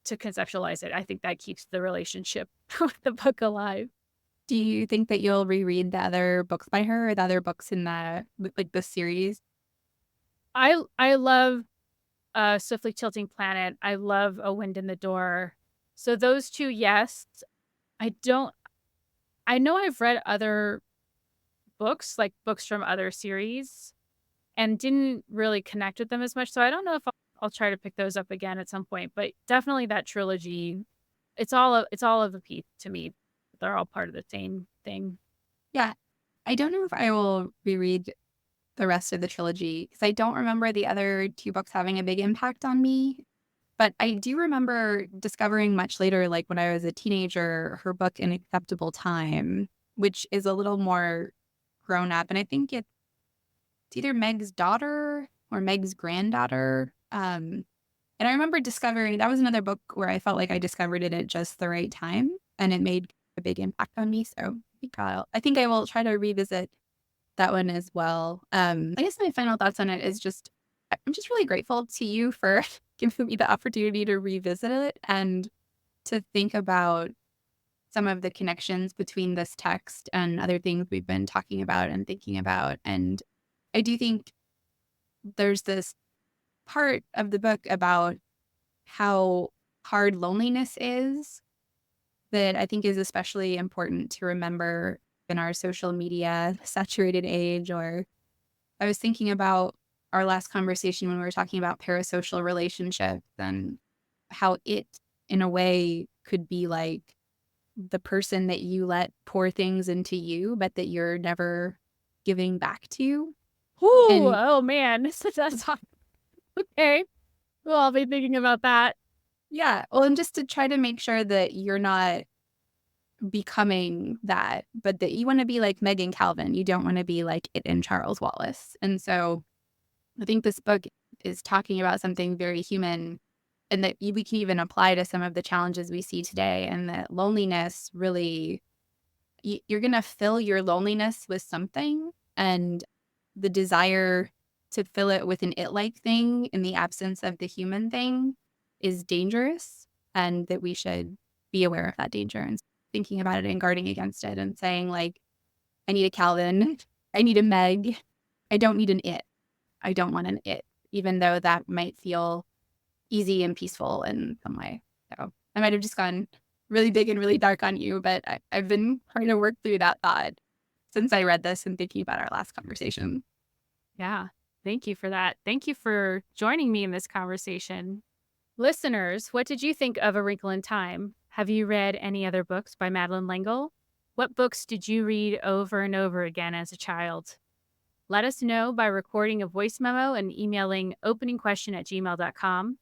conceptualize it. I think that keeps the relationship with the book alive. Do you think that you'll reread the other books by her or the other books in the series? I love Swiftly Tilting Planet. I love A Wind in the Door. So those two, yes. I know I've read other books, like books from other series, and didn't really connect with them as much. So I don't know if I'll try to pick those up again at some point, but definitely that trilogy, it's all of a piece to me. They're all part of the same thing. Yeah. I don't know if I will reread the rest of the trilogy because I don't remember the other two books having a big impact on me. But I do remember discovering much later, like when I was a teenager, her book An Acceptable Time, which is a little more grown up. And I think it's either Meg's daughter or Meg's granddaughter. And I remember discovering that was another book where I felt like I discovered it at just the right time and it made a big impact on me. So I think I will try to revisit that one as well. I guess my final thoughts on it is just, I'm just really grateful to you for giving me the opportunity to revisit it and to think about some of the connections between this text and other things we've been talking about and thinking about. And I do think there's this part of the book about how hard loneliness is that I think is especially important to remember in our social media saturated age. Or I was thinking about our last conversation when we were talking about parasocial relationships and how it, in a way, could be like the person that you let pour things into you, but that you're never giving back to. Ooh, And oh man, that's okay. Well, I'll be thinking about that. yeah, well, and just to try to make sure that you're not becoming that, but that you want to be like Megan Calvin. You don't want to be like it in Charles Wallace. And so I think this book is talking about something very human and that we can even apply to some of the challenges we see today. And that loneliness really, you're going to fill your loneliness with something. And the desire to fill it with an it-like thing in the absence of the human thing is dangerous, and that we should be aware of that danger and thinking about it and guarding against it and saying, like, I need a Calvin, I need a Meg, I don't need an it. I don't want an it, even though that might feel easy and peaceful in some way. So I might have just gone really big and really dark on you, but I've been trying to work through that thought since I read this and thinking about our last conversation. Yeah. Thank you for that. Thank you for joining me in this conversation. Listeners, what did you think of A Wrinkle in Time? Have you read any other books by Madeleine L'Engle? What books did you read over and over again as a child? Let us know by recording a voice memo and emailing openingquestion@gmail.com.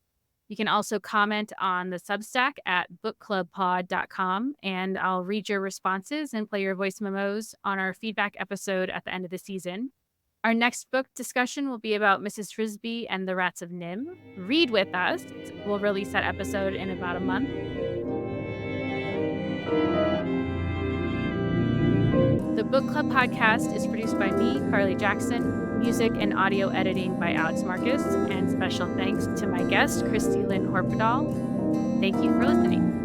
You can also comment on the Substack at bookclubpod.com, and I'll read your responses and play your voice memos on our feedback episode at the end of the season. Our next book discussion will be about Mrs. Frisbee and the Rats of NIMH. Read with us. We'll release that episode in about a month. The Book Club podcast is produced by me, Carly Jackson, music and audio editing by Alex Marcus, and special thanks to my guest, Christy Lynn Horpedahl. Thank you for listening.